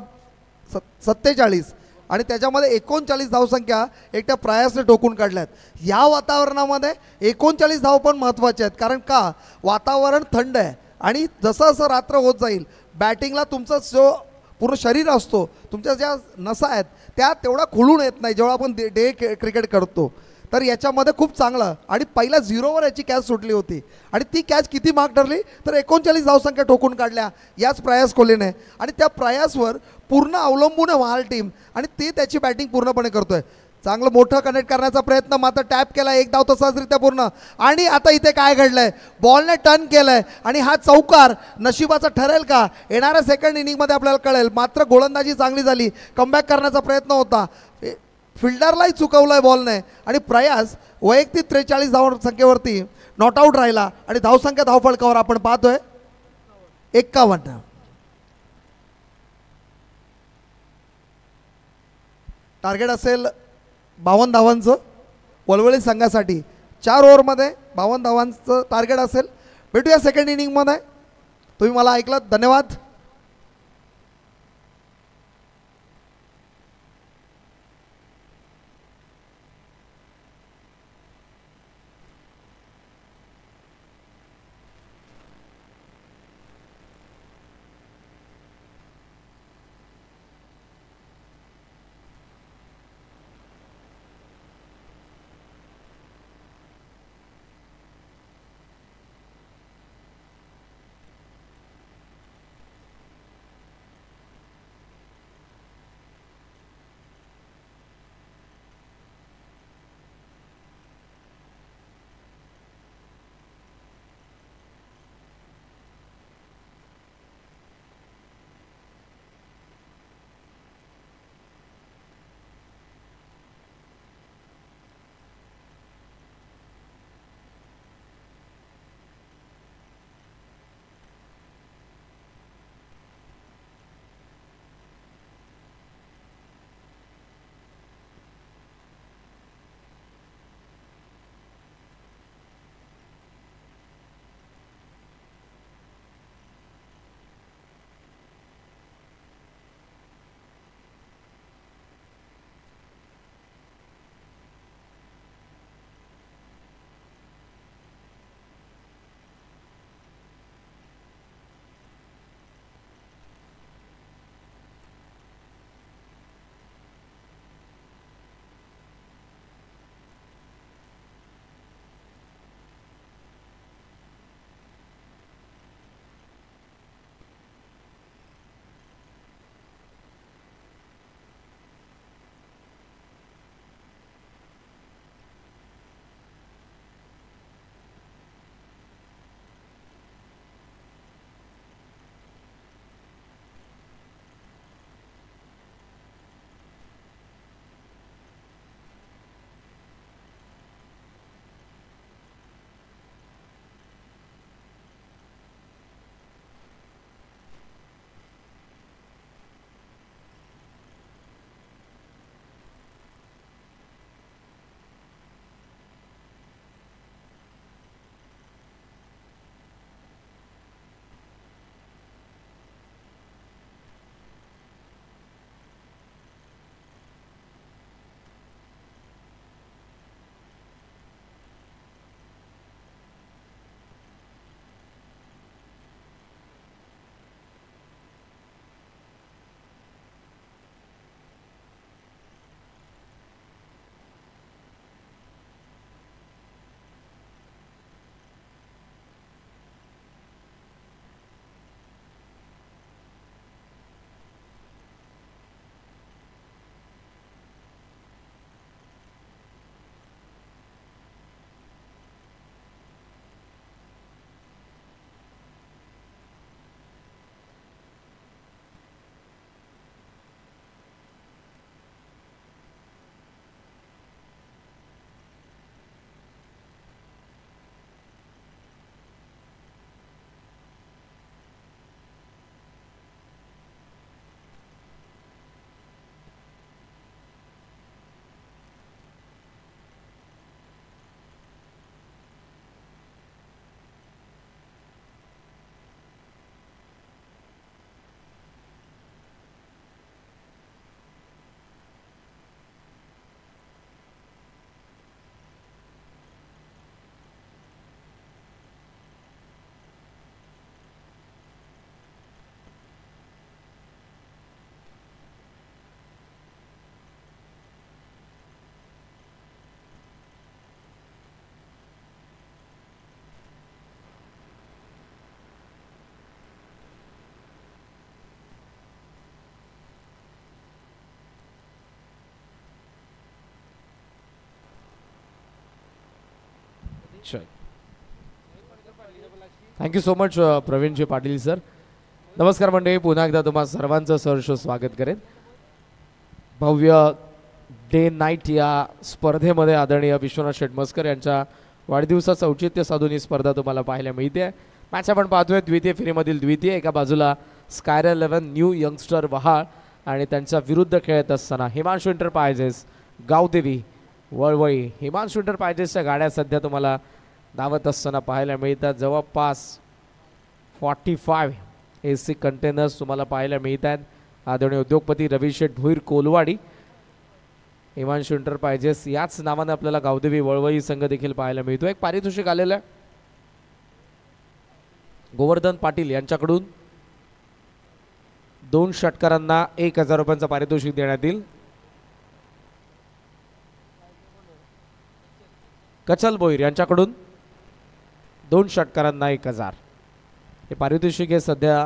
47 आणि त्याच्यामध्ये 39 धावसंख्या एकट्या प्रयासने टोकून काढल्यात. या वातावरणामध्ये 39 धाव पण महत्त्वाचे आहेत. कारण का, वातावरण थंड आहे आणि जसं जसं रात्र होत जाईल बॅटिंगला तुमचा जो पूर्ण शरीर असतो, तुमच्या ज्या नसा आहेत त्या तेवढा खुलून येत नाही जेव्हा आपण डे क्रिकेट करतो. तर याच्यामध्ये खूप चांगलं आणि पहिल्या 0वर याची कॅच सुटली होती आणि ती कॅच किती मार्क ठरली तर 39 धावसंख्या ठोकून काढल्या याच प्रयास कोहलीने आणि त्या प्रयासवर पूर्ण अवलंबून आहे महाल टीम आणि ते त्याची बॅटिंग पूर्णपणे करतोय. चांगलं मोठं कनेक्ट करण्याचा प्रयत्न मात्र टॅप केला, एक धाव तसाचरित्या पूर्ण. आणि आता इथे काय घडलंय, बॉलने टर्न केलंय आणि हा चौकार नशिबाचा ठरेल का येणाऱ्या सेकंड इनिंगमध्ये आपल्याला कळेल. मात्र गोलंदाजी चांगली झाली, कमबॅक करण्याचा प्रयत्न होता, फिल्डरलाही चुकवलंय बॉलने आणि प्रयास वैयक्तिक 43 धावसंख्येवरती नॉट आऊट राहिला आणि धावसंख्या धावफलकावर आपण पाहतोय 51. टार्गेट असेल 52 धावांचं वलवली संघासाठी. 4 ओव्हरमध्ये 52 धावांचं टार्गेट असेल. भेटूया सेकंड इनिंगमध्ये. तुम्ही मला ऐकलं, धन्यवाद. Thank you so much Pravinji Patil sir. नमस्कार मंडळी, पुन्हा एकदा तुम्हा सर्वांचं सहर्ष स्वागत करेन. भव्य डे नाईट या स्पर्धेमध्ये आदरणीय विश्वनाथ शेटमस्कर यांच्या वाढदिवसाचं औचित्य साधून ही स्पर्धा तुम्हाला पाहायला मिळते. मॅच आपण पाहतोय द्वितीय फेरीमधील द्वितीय. एका बाजूला स्कायर 11 न्यू यंगस्टर वहाळ आणि त्यांच्या विरुद्ध खेळत असताना हिमांशू इंटरप्राइजेस गावदेवी वळवळी. हिमांशू इंटरप्राइजेसच्या गाड्या सध्या तुम्हाला धावत असताना पाहायला मिळतात. जवळपास 45 AC कंटेनर्स तुम्हाला पाहायला मिळत आहेत. आदरणीय उद्योगपती रविशेठ भुईर कोलवाडी, हिमांशू इंटरप्राइजेस याच नावाने आपल्याला गावदेवी वळवळी संघ देखील पाहायला मिळतो. एक पारितोषिक आलेलं आहे गोवर्धन पाटील यांच्याकडून. 2 षटकारांना 1000 रुपयांचं पारितोषिक देण्यात येईल. कचल बोईर यांच्याकडून 2 षटकारांना 1000. हे पारितोषिक हे सध्या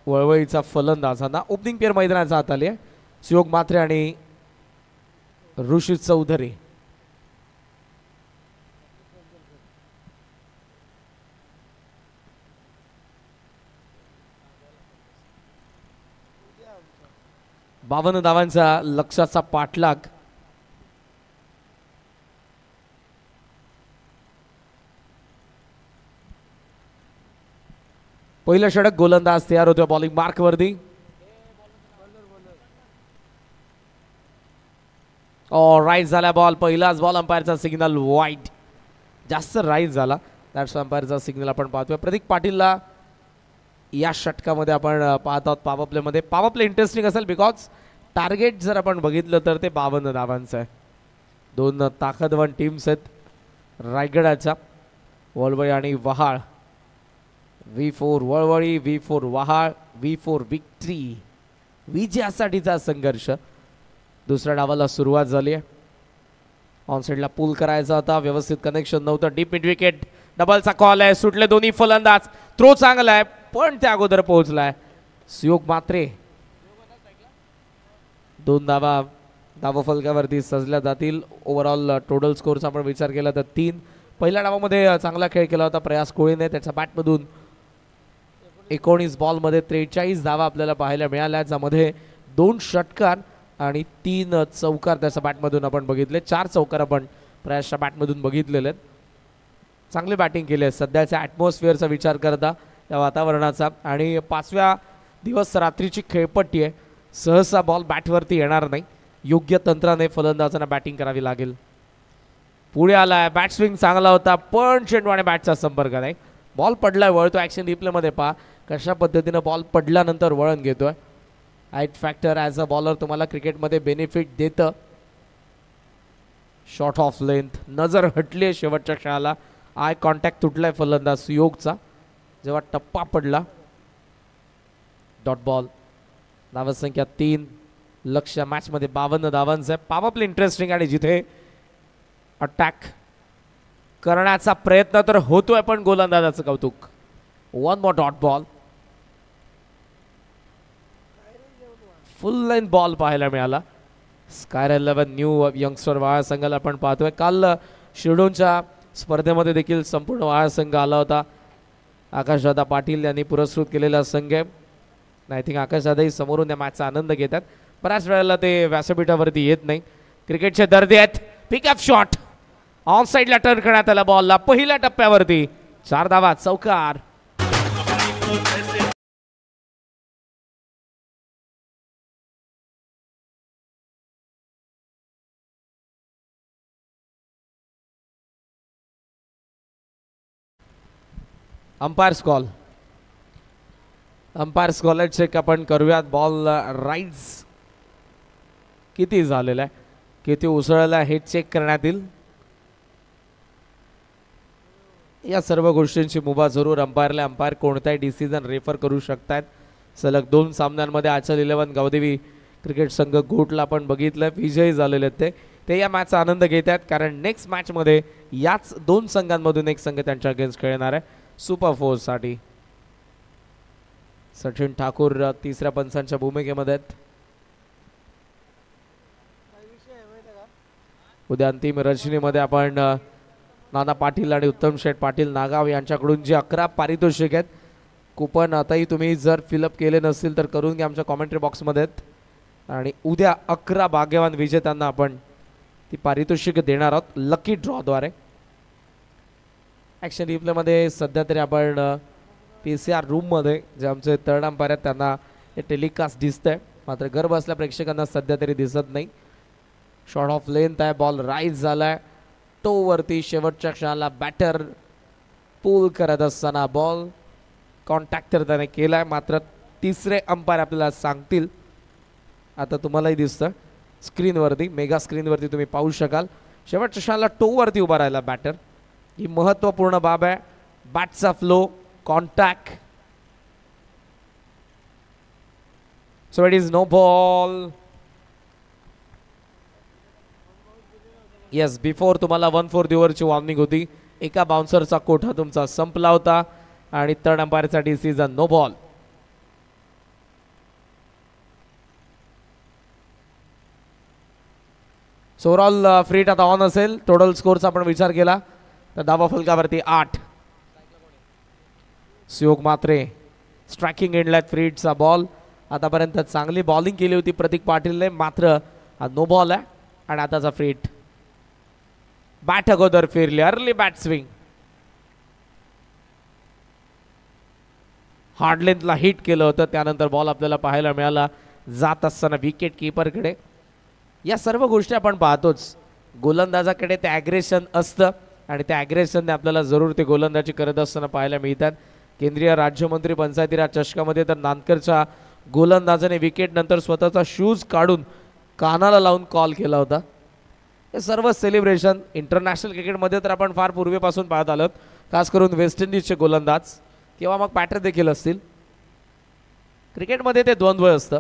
वळवळीचा फलंदाजांना ओपनिंग पेअर मैदानाचा हात आली आहे. सुयोग मात्रे आणि ऋषी चौधरी. बावन्न धावांचा लक्ष्याचा पाठलाग. पहिलं षटक गोलंदाज तयार होतो बॉलिंग मार्क वरती. राईट झाला बॉल. पहिलाच बॉल अंपायरचा सिग्नल वाईट. जास्त राईट झाला. दॅट्स अंपायरचा सिग्नल आपण पाहतोय. प्रतीक पाटीलला या षटकामध्ये आपण पाहत आहोत पॉवर प्लेमध्ये. पॉवर प्ले इंटरेस्टिंग असेल बिकॉज टार्गेट जर आपण बघितलं तर ते 52 धावांचं आहे. 2 ताकदवान टीम्स आहेत रायगडाच्या, वळवळी आणि Vahal. V4 वळवळी, V4 Vahal, V4 victory. विजयासाठीचा संघर्ष. दुसऱ्या डावाला सुरुवात झाली आहे. ऑनसाइडला पूल करायचा होता, व्यवस्थित कनेक्शन नव्हतं. डीप मिड विकेट, डबलचा कॉल आहे. सुटले दोन्ही फलंदाज. थ्रो चांगला आहे पण त्या अगोदर पोहोचलाय सुयोग मात्रे. 2 धावा फलकावरती सजल्या जातील. ओव्हरऑल टोटल स्कोरचा आपण विचार केला तर 3. पहिल्या डावामध्ये चांगला खेळ केला होता प्रयास कोळीने. त्याच्या बॅटमधून 19 बॉलमध्ये 43 धावा आपल्याला पाहायला मिळाल्या, ज्यामध्ये 2 षटकार आणि 3 चौकार त्याच्या बॅटमधून आपण बघितले. 4 चौकार आपण प्रयासच्या बॅटमधून बघितलेले आहेत. चांगली बॅटिंग केली आहे सध्याच्या ॲटमॉस्फिअरचा विचार करता, या वातावरणाचा. आणि 5व्या दिवस रात्रीची खेळपट्टी आहे. सहसा बॉल बॅटवरती येणार नाही. योग्य तंत्राने फलंदाजांना बॅटिंग करावी लागेल. पुढे आलाय. बॅट स्विंग चांगला होता पण चेंडूने बॅटचा संपर्क नाही. बॉल पडलाय, वळतो. ॲक्शन रिप्लेमध्ये पहा कशा पद्धतीनं बॉल पडल्यानंतर वळण घेतोय. Height factor as a bowler तुम्हाला क्रिकेटमध्ये बेनिफिट देतं. शॉर्ट ऑफ लेंथ, नजर हटली आहे शेवटच्या क्षणाला. आय कॉन्टॅक्ट तुटलाय फलंदाज सुयोगचा जेव्हा टप्पा पडला. Dot ball. धावसंख्या 3. लक्ष्य मॅचमध्ये 52 धावांचं आहे. पॉवर प्ले इंटरेस्टिंग आणि जिथे अटॅक करण्याचा प्रयत्न तर होतोय पण गोलंदाजाचं कौतुक. 1 more dot ball. Full line ball पाहायला मिळाला. स्कायर 11 न्यू यंगस्टर वहाळ संघाला आपण पाहतोय. काल शिरडोनच्या स्पर्धेमध्ये देखील संपूर्ण वहाळ संघ आला होता. आकाशदादा पाटील यांनी पुरस्कृत केलेला संघ आहे. आय थिंक आकाशदादाही समोरून या मॅचचा आनंद घेतात. बऱ्याच वेळेला ते व्यासपीठावरती येत नाही. क्रिकेटचे दर्दे आहेत. पिकअप शॉट ऑन साईडला टर्न करण्यात आला बॉलला. पहिल्या टप्प्यावरती 4 धावा, चौकार. Umpire's call. Umpire's call check आपण करूयात. बॉल राईज किती झालेला आहे, किती उसळला हे चेक करण्यात येईल. या सर्व गोष्टींची मुभा जरूर अंपायरला. अंपायर कोणताही डिसिजन रेफर करू शकतात. सलग 2 सामन्यांमध्ये आचल 11 गावदेवी क्रिकेट संघ गोटला आपण बघितलं विजयी झालेले आहेत. ते या मॅचचा आनंद घेत आहेत कारण नेक्स्ट मॅचमध्ये याच 2 संघांमधून एक संघ त्यांच्या अगेन्स्ट खेळणार आहे सुपर 4 साठी. सचिन ठाकूर 3ऱ्या पंचांच्या भूमिकेमध्ये आहेत. उद्या अंतिम रचनेमध्ये आपण नाना पाटील आणि उत्तम शेठ पाटील नागाव यांच्याकडून जे 11 पारितोषिक आहेत. कुपन आताही तुम्ही जर फिलअप केले नसतील तर करून घ्या आमच्या कॉमेंट्री बॉक्समध्ये. आणि उद्या 11 भाग्यवान विजेत्यांना आपण ती पारितोषिक देणार आहोत लकी ड्रॉद्वारे. ॲक्शन रिप्लेमध्ये सध्या तरी आपण PCR रूममध्ये जे आमचे थर्ड अंपायर आहेत त्यांना हे टेलिकास्ट दिसतंय, मात्र घर बसल्या प्रेक्षकांना सध्या तरी दिसत नाही. शॉर्ट ऑफ लेंथ आहे, बॉल राईज झालाय टो वरती. शेवटच्या क्षणाला बॅटर पुल करत असताना बॉल कॉन्टॅक्ट तर त्याने केलाय, मात्र तिसरे अंपायर आपल्याला सांगतील. आता तुम्हालाही दिसतं स्क्रीनवरती, मेगा स्क्रीनवरती तुम्ही पाहू शकाल. शेवटच्या क्षणाला टोवरती उभा राहिला बॅटर. ही महत्त्वपूर्ण बाब आहे. बॅटचा flow, contact. So it is no ball. Yes, before तुम्हाला 1/4 ओव्हरची वॉर्निंग होती. एका बाउन्सरचा कोठा तुमचा संपला होता आणि थर्ड अंपायरसाठी सीझन नो बॉल. ओव्हरऑल फ्रीट आता ऑन असेल. टोटल स्कोरचा आपण विचार केला तर धावा फलकावरती 8. सुयोग मात्रे स्ट्रायकिंग एंडला फ्रीटचा बॉल. आतापर्यंत चांगली बॉलिंग केली होती प्रतीक पाटीलने, मात्र हा नो बॉल आहे. आणि आताचा फ्रीट बॅट अगोदर फिरली, अर्ली बॅट स्विंग. हार्ड लेंथला हिट केलं होतं, त्यानंतर बॉल आपल्याला पाहायला मिळाला जात असताना विकेट किपरकडे. या सर्व गोष्टी आपण पाहतोच. गोलंदाजाकडे ते ॲग्रेशन असतं आणि त्या ॲग्रेशनने आपल्याला जरूर ते गोलंदाजी करत असताना पाहायला मिळतात. केंद्रीय राज्यमंत्री पंचायती राज चषकामध्ये तर नांदकरच्या गोलंदाजाने विकेट नंतर स्वतःचा शूज काढून कानाला लावून कॉल केला होता. हे सर्व सेलिब्रेशन इंटरनॅशनल क्रिकेटमध्ये तर आपण फार पूर्वीपासून पाहत आलोत, खास करून वेस्ट इंडिजचे गोलंदाज किंवा मग बॅटर देखील असतील. क्रिकेटमध्ये ते द्वंद्व असतं.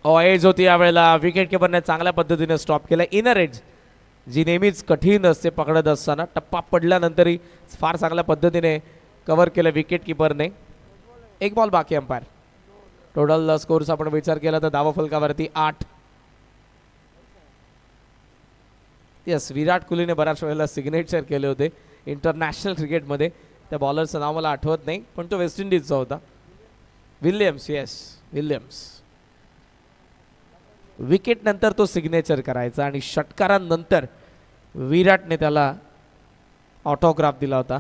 एज होती यावेळेला, विकेट किपरने चांगल्या पद्धतीने स्टॉप केला. इनर एज जी नेहमीच कठीण असते पकडत असताना, टप्पा पडल्यानंतरही फार चांगल्या पद्धतीने कव्हर केलं विकेट किपरने. 1 बॉल बाकी अंपायर. टोटल स्कोरचा आपण विचार केला तर धावा फलकावरती 8. यस, विराट कोहलीने बऱ्याच वेळेला सिग्नेचर केले होते इंटरनॅशनल क्रिकेटमध्ये. त्या बॉलरचं नाव मला आठवत नाही, पण तो वेस्ट इंडिजचा होता. Williams, yes Williams. विकेट नंतर तो सिग्नेचर करायचा आणि षटकारानंतर विराटने त्याला ऑटोग्राफ दिला होता.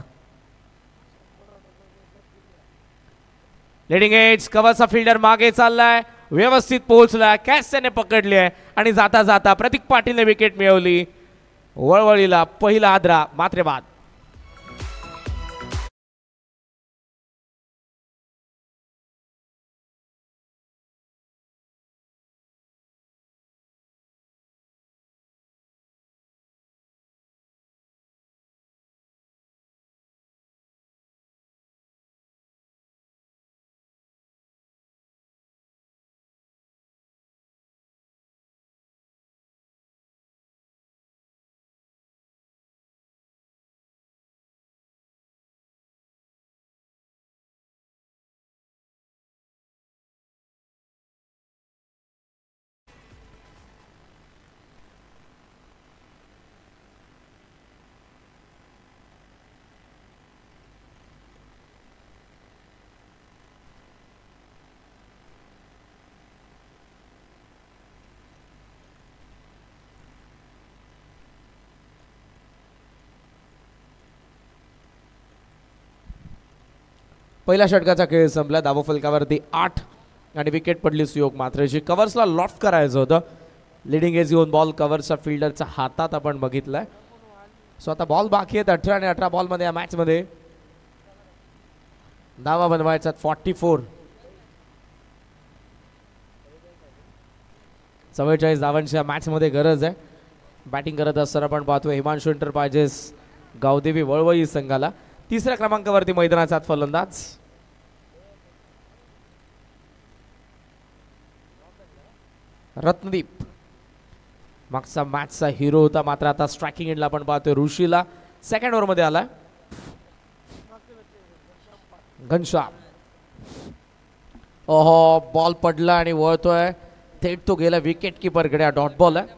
लीडिंग एज कव्हरचा फिल्डर मागे चाललाय, व्यवस्थित पोहोचलाय, कॅच त्याने पकडली आहे आणि जाता जाता प्रतीक पाटीलने विकेट मिळवली. वळवळीला पहिला आदरा, मात्र बाद. पहिल्या षटकाचा खेळ संपला. धावा फलकावरती 8 आणि विकेट पडली सुयोग मात्रेची. कव्हर्सला लॉफ्ट करायचं होतं. लिडिंग एज घेऊन बॉल कव्हरच्या फिल्डरच्या हातात आपण बघितलाय. सो आता बॉल बाकी आहेत 18 आणि 18 बॉलमध्ये या मॅचमध्ये धावा बनवायचा 44. 44 धावांची या मॅचमध्ये गरज आहे. बॅटिंग करत असताना आपण पाहतोय हिमांशू एंटरप्राइजेस गावदेवी वळवळी संघाला. तिसऱ्या क्रमांकावरती मैदानाचा फलंदाज रत्नदीप, मागचा मॅचचा हिरो होता, मात्र आता स्ट्रायकिंग एंडला आपण पाहतोय ऋषीला. सेकंड ओव्हरमध्ये आला घनश्याम. ओहो, बॉल पडला आणि वळतोय थेट तो गेला विकेट किपरकडे. डॉट बॉल आहे.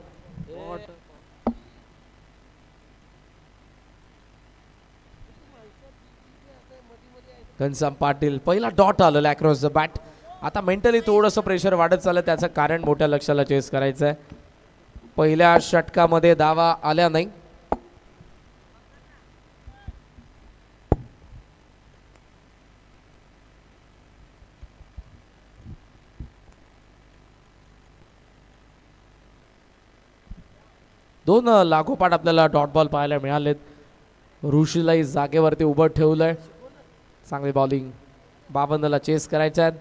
घनश्याम पाटील पहिला डॉट आलेला अक्रॉस द बॅट. आता मेंटली थोडंसं प्रेशर वाढत चाललं, त्याचं कारण मोठ्या लक्ष्याला चेस करायचं आहे. पहिल्या षटकामध्ये धावा आल्या नाही. दोन लागोपाठ आपल्याला डॉट बॉल पाहायला मिळालेत. ऋषीलाही जागेवरती उभं ठेवलंय. चांगली बॉलिंग. 52ला चेस करायच्या आहेत.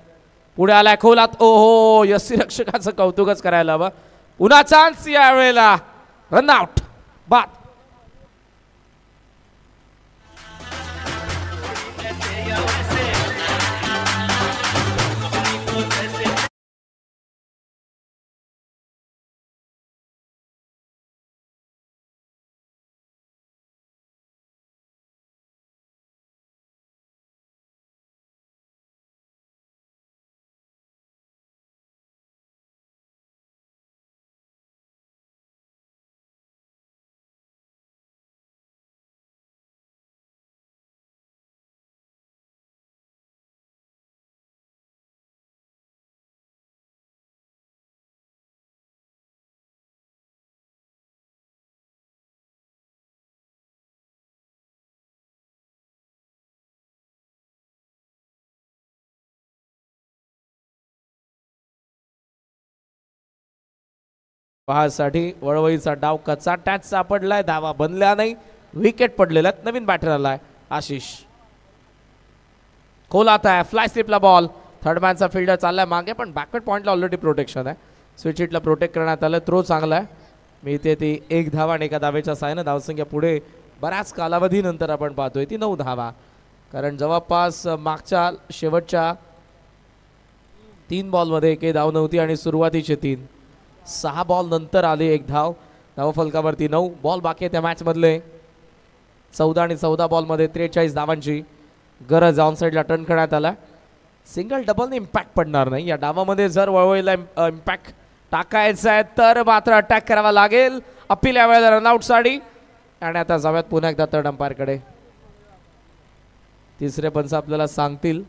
पुढे आलाय खोलात. ओहो, यष्टीरक्षकाचं कौतुकच करायला हवं. पुन्हा चान्स या वेळेला. रनआउट. बाद. साठी वळवळीचा डाव कच्चा टॅच सापडलाय. धावा बनल्या नाही. विकेट पडलेला. नवीन बॅटर आलाय आशिष. खोलात आहे. फ्लाय स्लिपला बॉल. थर्ड मॅनचा फिल्डर चाललाय मागे, पण बॅकवर्ड पॉइंटला ऑलरेडी प्रोटेक्शन आहे. स्विच हिटला प्रोटेक्ट करण्यात आलं. थ्रो चांगला आहे. मी इथे ती 1 धावा आणि एका धावेच्या साहाय्याने धावसंख्या पुढे बऱ्याच कालावधीनंतर आपण पाहतोय ती 9 धावा. कारण जवळपास मागच्या शेवटच्या 3 बॉलमध्ये एकही धाव नव्हती आणि सुरुवातीचे 3. 6 बॉल नंतर आले 1 धाव. धावफलकावरती 9 बॉल बाकी आहे त्या मॅच मधले. 14 आणि 14 बॉलमध्ये 43 धावांची गरज. ऑन साईडला टर्न करण्यात आला. सिंगल डबलने इम्पॅक्ट पडणार नाही या डावामध्ये. जर वळवळीला इम्पॅक्ट टाकायचा आहे तर मात्र अटॅक करावा लागेल. अपील या वेळेला रनआउट साठी. आणि आता जाऊयात पुन्हा एकदा थर्ड अंपायरकडे. तिसरे पंच आपल्याला सांगतील.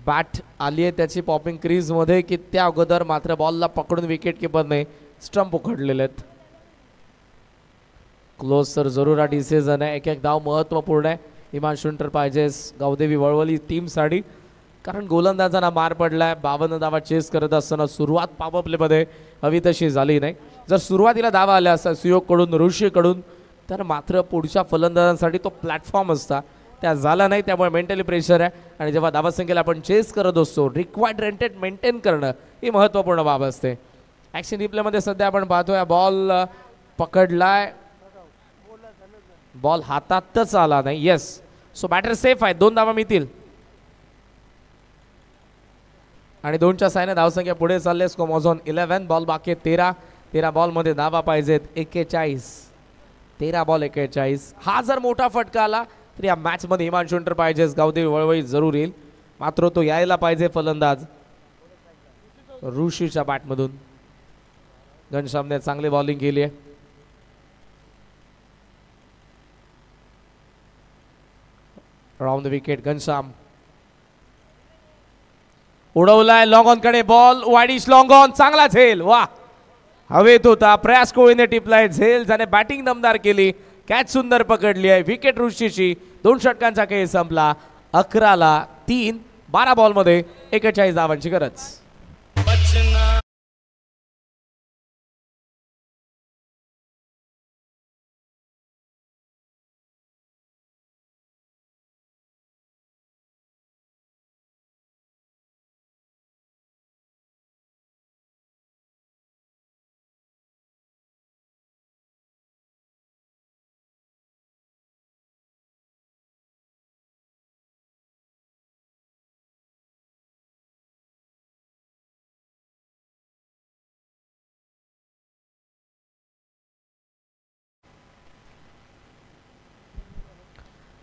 बॅट आली आहे त्याची पॉपिंग क्रीज मध्ये की त्या अगोदर मात्र बॉलला पकडून विकेट किपरने स्टंप उखडलेले आहेत. क्लोज तर जरूर हा डिसिजन आहे. एक धाव महत्वपूर्ण आहे हिमांशू एंटरप्राइजेस गावदेवी वळवली टीम साठी. कारण गोलंदाजांना मार पडलाय. 52 धावा चेस करत असताना सुरुवात पॉवर प्लेमध्ये हवी तशी झाली नाही. जर सुरुवातीला धावा आल्या असता सुयोगकडून ऋषीकडून तर मात्र पुढच्या फलंदाजांसाठी तो प्लॅटफॉर्म असता. त्या झाला नाही. त्यामुळे मेंटली प्रेशर आहे. आणि जेव्हा धावसंख्येला आपण चेस करत असतो रिक्वायर्ड रेंटेड मेंटेन करणं ही महत्त्वपूर्ण बाब असते. ॲक्शन रिप्लेमध्ये सध्या आपण पाहतोय बॉल पकडलाय. बॉल हातातच आला नाही. येस, सो बॅटर सेफ आहे. 2 धावा मिळतील. आणि 2च्या साहाय्याने धावसंख्या पुढे चालले. स्कोमॉझॉन 11 बॉल बाकी आहेत 13. 13 बॉलमध्ये धावा पाहिजेत 41. 13 बॉल 41. हा जर मोठा फटका आला तर या मॅच मध्ये हिमांशू एंटरप्राइजेस गावदेवी वळवळी जरूर येईल. मात्र तो यायला पाहिजे फलंदाज ऋषीच्या बॅटमधून. घनश्यामने चांगली बॉलिंग केली आहे. Round the wicket. घनश्याम उडवलाय लॉंग ऑन कडे. Ball widish long on. चांगला झेल. वा, हवेत होता. प्रयास कोळीने टिपलाय. झेल ज्याने बॅटिंग दमदार केली. कॅच सुंदर पकडली आहे. विकेट ऋषीची. 2 षटकांचा खेळ संपला. 11ला 3. 12 बॉलमध्ये 41 धावांची गरज.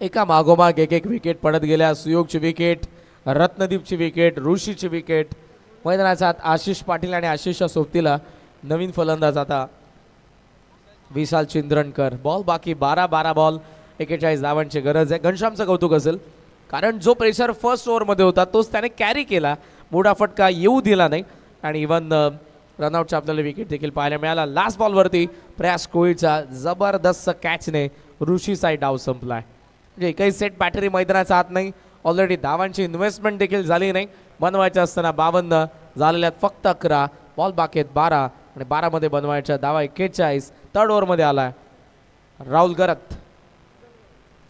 एका मागोमाग एक विकेट पडत गेल्या. सुयोगची विकेट, रत्नदीपची विकेट, ऋषीची विकेट. मैदानाच्या आत आशिष पाटील आणि आशिषच्या सोबतीला नवीन फलंदाज आता विशाल चिंद्रणकर. बॉल बाकी 12 बॉल 41 धावांची गरज आहे. घनश्यामचं कौतुक असेल कारण जो प्रेशर फर्स्ट ओव्हरमध्ये होता तोच त्याने कॅरी केला, मोठा फटका येऊ दिला नाही आणि इव्हन रनआउटचा आपल्याला विकेट देखील पाहायला मिळाला. लास्ट बॉलवरती प्रयास कोहलीचा जबरदस्त कॅचने ऋषी साई डाव संपलाय. म्हणजे एकही सेट बॅटरी मैदानाचा हात नाही. ऑलरेडी धावांची इन्व्हेस्टमेंट देखील झाली नाही. बनवायच्या असताना 52 झालेल्यात फक्त 11 बॉल बाकी आहेत 12 आणि 12 मध्ये बनवायच्या धावा 41. थर्ड ओव्हरमध्ये आलाय राहुल गरत,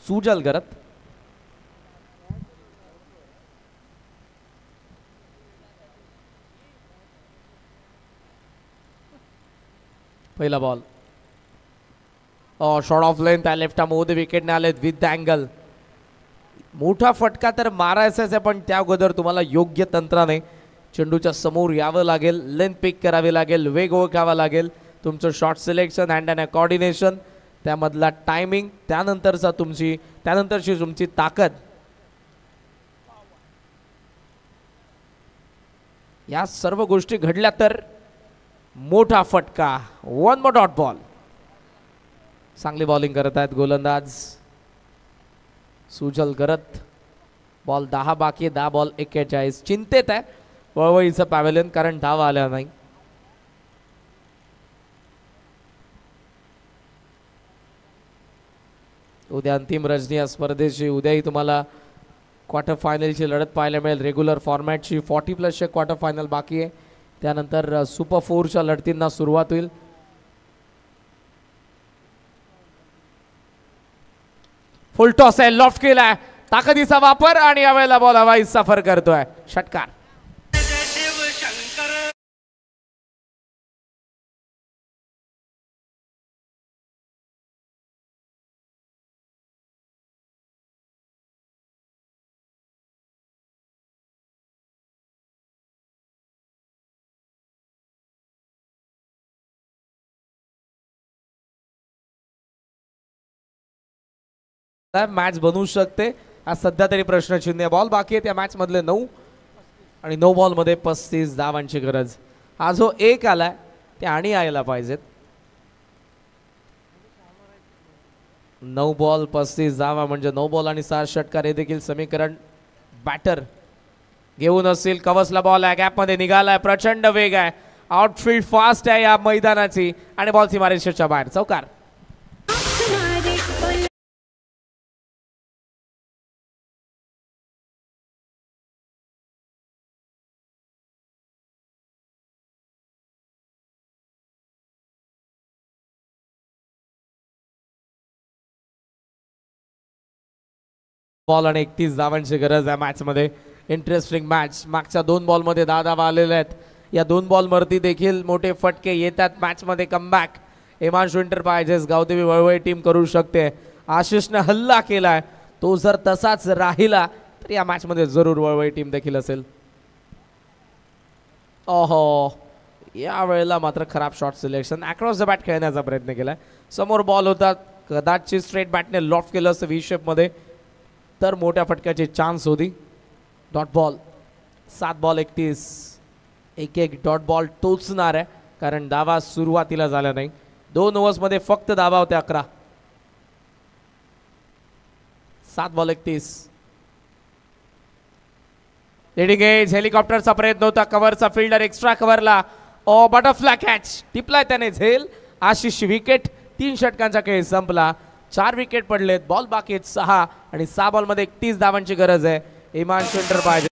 सुजल गरत. पहिला बॉल शॉर्ट ऑफ लेंथ त्या लेफ्ट आर्ममध्ये विकेटने आलेत विथ द अँगल. मोठा फटका तर मारायचाच आहे पण त्या अगोदर तुम्हाला योग्य तंत्राने चेंडूच्या समोर यावं लागेल, लेंथ पिक करावी लागेल, वेग ओळखावा लागेल. तुमचं shot selection hand and coordination, त्यामधला टायमिंग, त्यानंतरची तुमची ताकद, या सर्व गोष्टी घडल्या तर मोठा फटका. One more dot ball. चांगली बॉलिंग करत आहेत गोलंदाज सुजल गरत. बॉल 10 बाकी, 10 बॉल 41. चिंतेत आहे वळवळीचं पॅव्हेलियन कारण धावा आल्या नाही. उद्या अंतिम रजनी या स्पर्धेची. उद्याही तुम्हाला क्वार्टर फायनलची लढत पाहायला मिळेल. रेग्युलर फॉर्मॅटची 40+ क्वार्टर फायनल बाकी आहे. त्यानंतर सुपर 4च्या लढतींना सुरुवात होईल. फुल टॉस आहे, लॉफ्ट केलाय, ताकदीचा वापर आणि यावेळेला बॉल हवाई सफर करतोय. षटकार. मॅच बनवू शकते हा सध्या तरी प्रश्नचिन्ह. बॉल बाकी आहे त्या मॅच मधले 9 आणि 9 बॉल मध्ये 35 धावांची गरज. हा जो एक आलाय ते आणि यायला पाहिजेत. 9 बॉल 35 धावा म्हणजे 9 बॉल आणि 7 षटकार हे देखील समीकरण बॅटर घेऊन असतील. कवसला बॉल आहे, गॅप मध्ये निघालाय, प्रचंड वेग आहे, आउटफील्ड फास्ट आहे या मैदानाची आणि बॉल सीमारेषेच्या बाहेर. चौकार. बॉल आणि 31 धावांची गरज आहे मॅच मध्ये. Interesting match. मागच्या 2 बॉल मध्ये 10 धावा आलेल्या आहेत. या 2 बॉल वरती देखील मोठे फटके येतात मॅच मध्ये. कमबॅक हिमांशु एंटरप्राइजेस गावदेवी वळवळ टीम करू शकते. आशिषने हल्ला केलाय, तो जर तसाच राहिला तर या मॅच मध्ये जरूर वळवळ टीम देखील असेल. ओहो, या वेळेला मात्र खराब shot selection. Across the bat खेळण्याचा प्रयत्न केलाय. समोर बॉल होता, कदाचित स्ट्रेट बॅटने लॉफ्ट केलं असतं व्ही शेप मध्ये तर मोठ्या फटक्याची चान्स होती. Dot ball. 7 बॉल 31. एक डॉट बॉल टोचणार आहे कारण धावा सुरुवातीला झाल्या नाही. 2 ओव्हर्समध्ये फक्त धावा होत्या 11. 7 बॉल 31. Leading age. हेलिकॉप्टरचा प्रयत्न होता, कव्हरचा फिल्डर एक्स्ट्रा कव्हरला. बटरफ्लाय कॅच टिपलाय त्याने. झेल. आशिष विकेट. 3 षटकांचा खेळ संपला. 4 विकेट पडलेत. बॉल बाकी आहेत 6 आणि 6 बॉल मध्ये 31 धावांची गरज आहे. हिमांशु एंटरप्राइजेस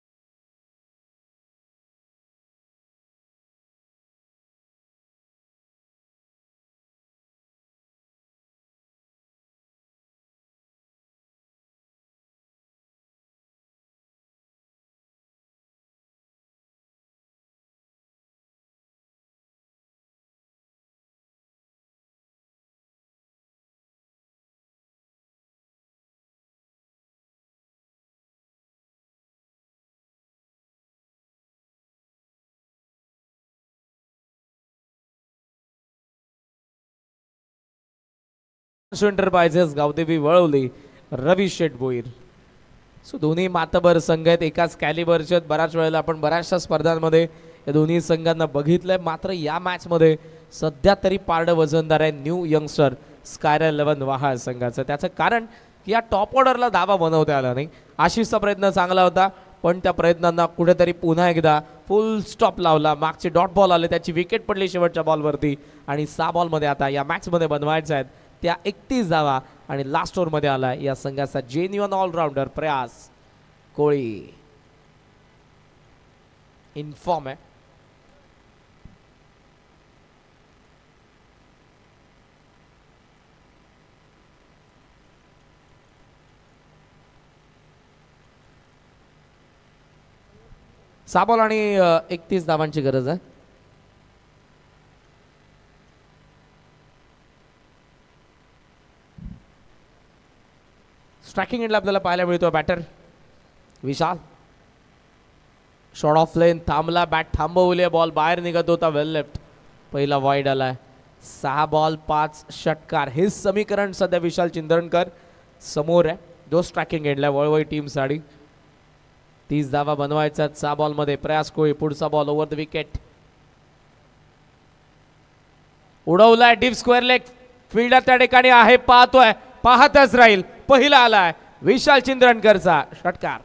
एंटरप्राइजेस गावदेवी वळवली. रवी शेठ भोईर. सो दोन्ही मातबर संघ आहेत, एकाच कॅलिबरचे आहेत. बऱ्याच वेळेला आपण बऱ्याचशा स्पर्धांमध्ये या दोन्ही संघांना बघितलंय. मात्र या मॅच मध्ये सध्या तरी पारडं वजनदार आहे न्यू यंगस्टर स्कायरल 11 वाहाळ संघाचं. त्याचं कारण की या टॉप ऑर्डरला धावा बनवता आला नाही. आशिषचा प्रयत्न चांगला होता, पण त्या प्रयत्नांना कुठेतरी पुन्हा एकदा फुल स्टॉप लावला. मागचे डॉट बॉल आले, त्याची विकेट पडली शेवटच्या बॉलवरती आणि 6 बॉलमध्ये आता या मॅचमध्ये बनवायच्या आहेत त्या 31 धावा. आणि लास्ट ओव्हरमध्ये आला या संघाचा जेन्युअन ऑलराऊंडर प्रयास कोळी. इन्फॉर्म आहे. सहा बॉल आणि 31 धावांची गरज आहे. स्ट्रायकिंग एंडला आपल्याला पाहायला मिळतो बॅटर विशाल. शॉर्ट ऑफ लेन थांबला, बॅट थांबवली, बॉल बाहेर निघत होता, वेल लेफ्ट. पहिला वाईड आलाय. 6 बॉल 5 षटकार हे समीकरण सध्या विशाल चिंदरणकर समोर आहे. जो स्ट्रायकिंग एंडला वळवळी टीम साठी 30 धावा बनवायचा. 6 बॉलमध्ये प्रयास कोळी. पुढचा बॉल ओव्हर द विकेट, उडवलाय डीप स्क्वेअर लेग. फिल्डर त्या ठिकाणी आहे, पाहतोय, पाहतच राहील. पहिला आलाय विशाल चिंदरणकरचा षटकार.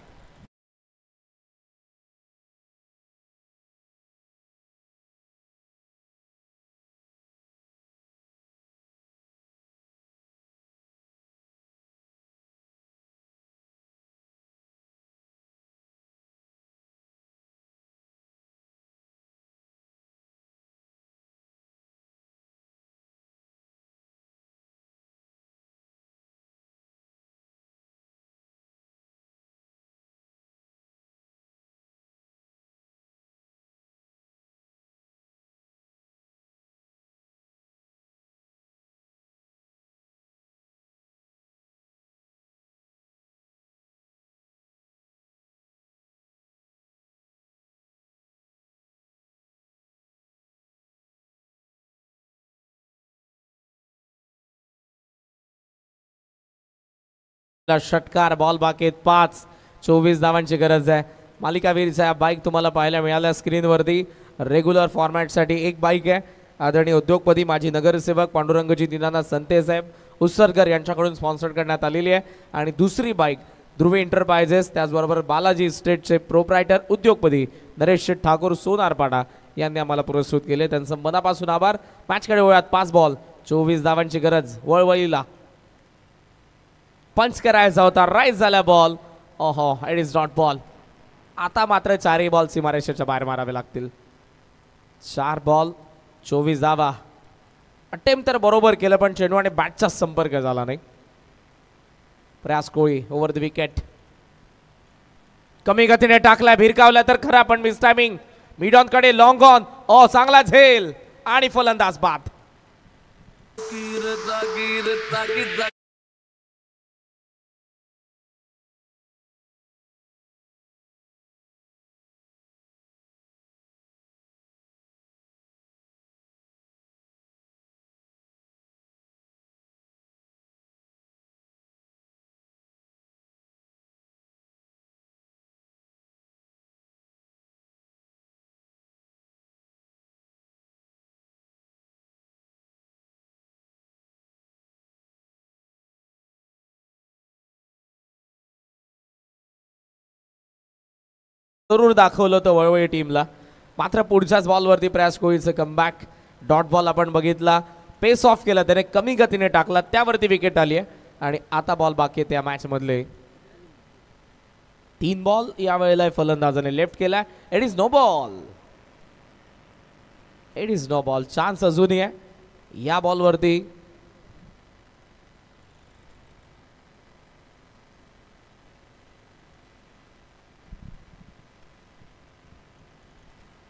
षटकार. बॉल बाकी 5. 24 धावांची गरज आहे. मालिकावीरचा बाईक तुम्हाला पाहायला मिळाला स्क्रीनवरती. रेग्युलर फॉर्मॅटसाठी एक बाईक आहे. आदरणीय उद्योगपती माजी नगरसेवक पांडुरंगजी दीनानाथ संते साहेब उसरकर यांच्याकडून स्पॉन्सर करण्यात आलेली आहे. आणि दुसरी बाईक ध्रुवी एंटरप्राइजेस, त्याचबरोबर बालाजी स्टेटचे प्रोप्रायटर उद्योगपती नरेश ठाकूर सोनारपाडा यांनी आम्हाला पुरस्कृत केले. त्यांचं मनापासून आभार. मॅचकडे वळूयात. 5 बॉल 24 धावांची गरज. वळवळीला पंच करायचा होता, राईज झाला बॉल. ओहो, इट इज नॉट बॉल. आता मात्र 4ही बॉल सीमारेषेच्या बाहेर मारावे लागतील. 4 बॉल 24 धावा. अटेम्प्ट तर बरोबर केलं, पण चेंडू आणि बॅटचा संपर्क झाला नाही. प्रयास कोळी ओव्हर द विकेट. कमी गतीने टाकलाय, भिरकावला तर खरा, पण मिस टायमिंग. मिड ऑन कडे लॉंग ऑन. ओ, चांगला झेल आणि फलंदाज बाद. जरूर दाखवलं होतं वळवळी टीमला. मात्र पुढच्याच बॉलवरती प्रयास कोळीचं कमबॅक. डॉट बॉल आपण बघितला, पेस ऑफ केला त्याने, कमी गतीने टाकला, त्यावरती विकेट आली आहे. आणि आता बॉल बाकी आहे त्या मॅच मधले. 3 बॉल यावेळेला फलंदाजाने लेफ्ट केला. It is no ball. It is no ball. Chance अजूनही आहे या बॉलवरती.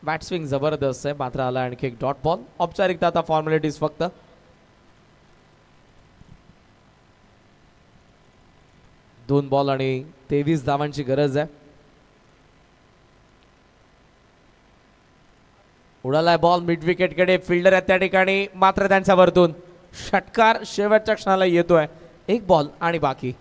बॅट स्विंग जबरदस्त आहे, मात्र आला आणखी एक डॉट बॉल. औपचारिकता आता, फॉर्मॅलिटीज फक्त. 2 बॉल आणि 23 धावांची गरज आहे. उडालाय बॉल मिड विकेट कडे. फिल्डर आहेत त्या ठिकाणी, मात्र त्यांच्या वरतून षटकार शेवटच्या क्षणाला येतोय. 1 बॉल आणि बाकी.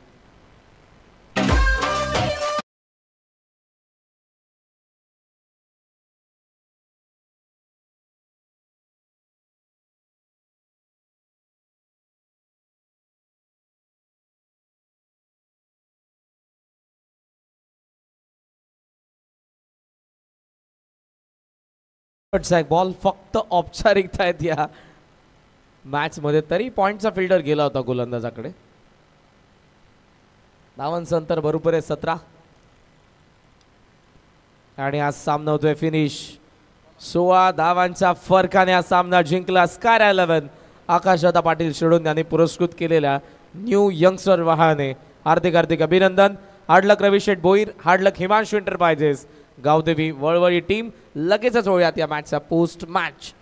बॉल फक्त औपचारिकता आहेत या मॅच मध्ये, तरी पॉइंटचा फिल्डर गेला होता गोलंदाजाकडे. धावांचं अंतर बरोबर आहे 17 आणि आज सामना होतोय फिनिश. 16 धावांच्या फरकाने हा सामना जिंकला स्कार 11 आकाशदादा पाटील शिडून यांनी पुरस्कृत केलेल्या न्यू यंगस्टर वाहने. हार्दिक हार्दिक अभिनंदन. हार्ड लक रवी शेठ भोईर, हार्ड लक हिमांशू एंटरप्राइजेस, गावदेवी वळवळी टीम. लगेचच होऊयात या मॅचचा पोस्ट मॅच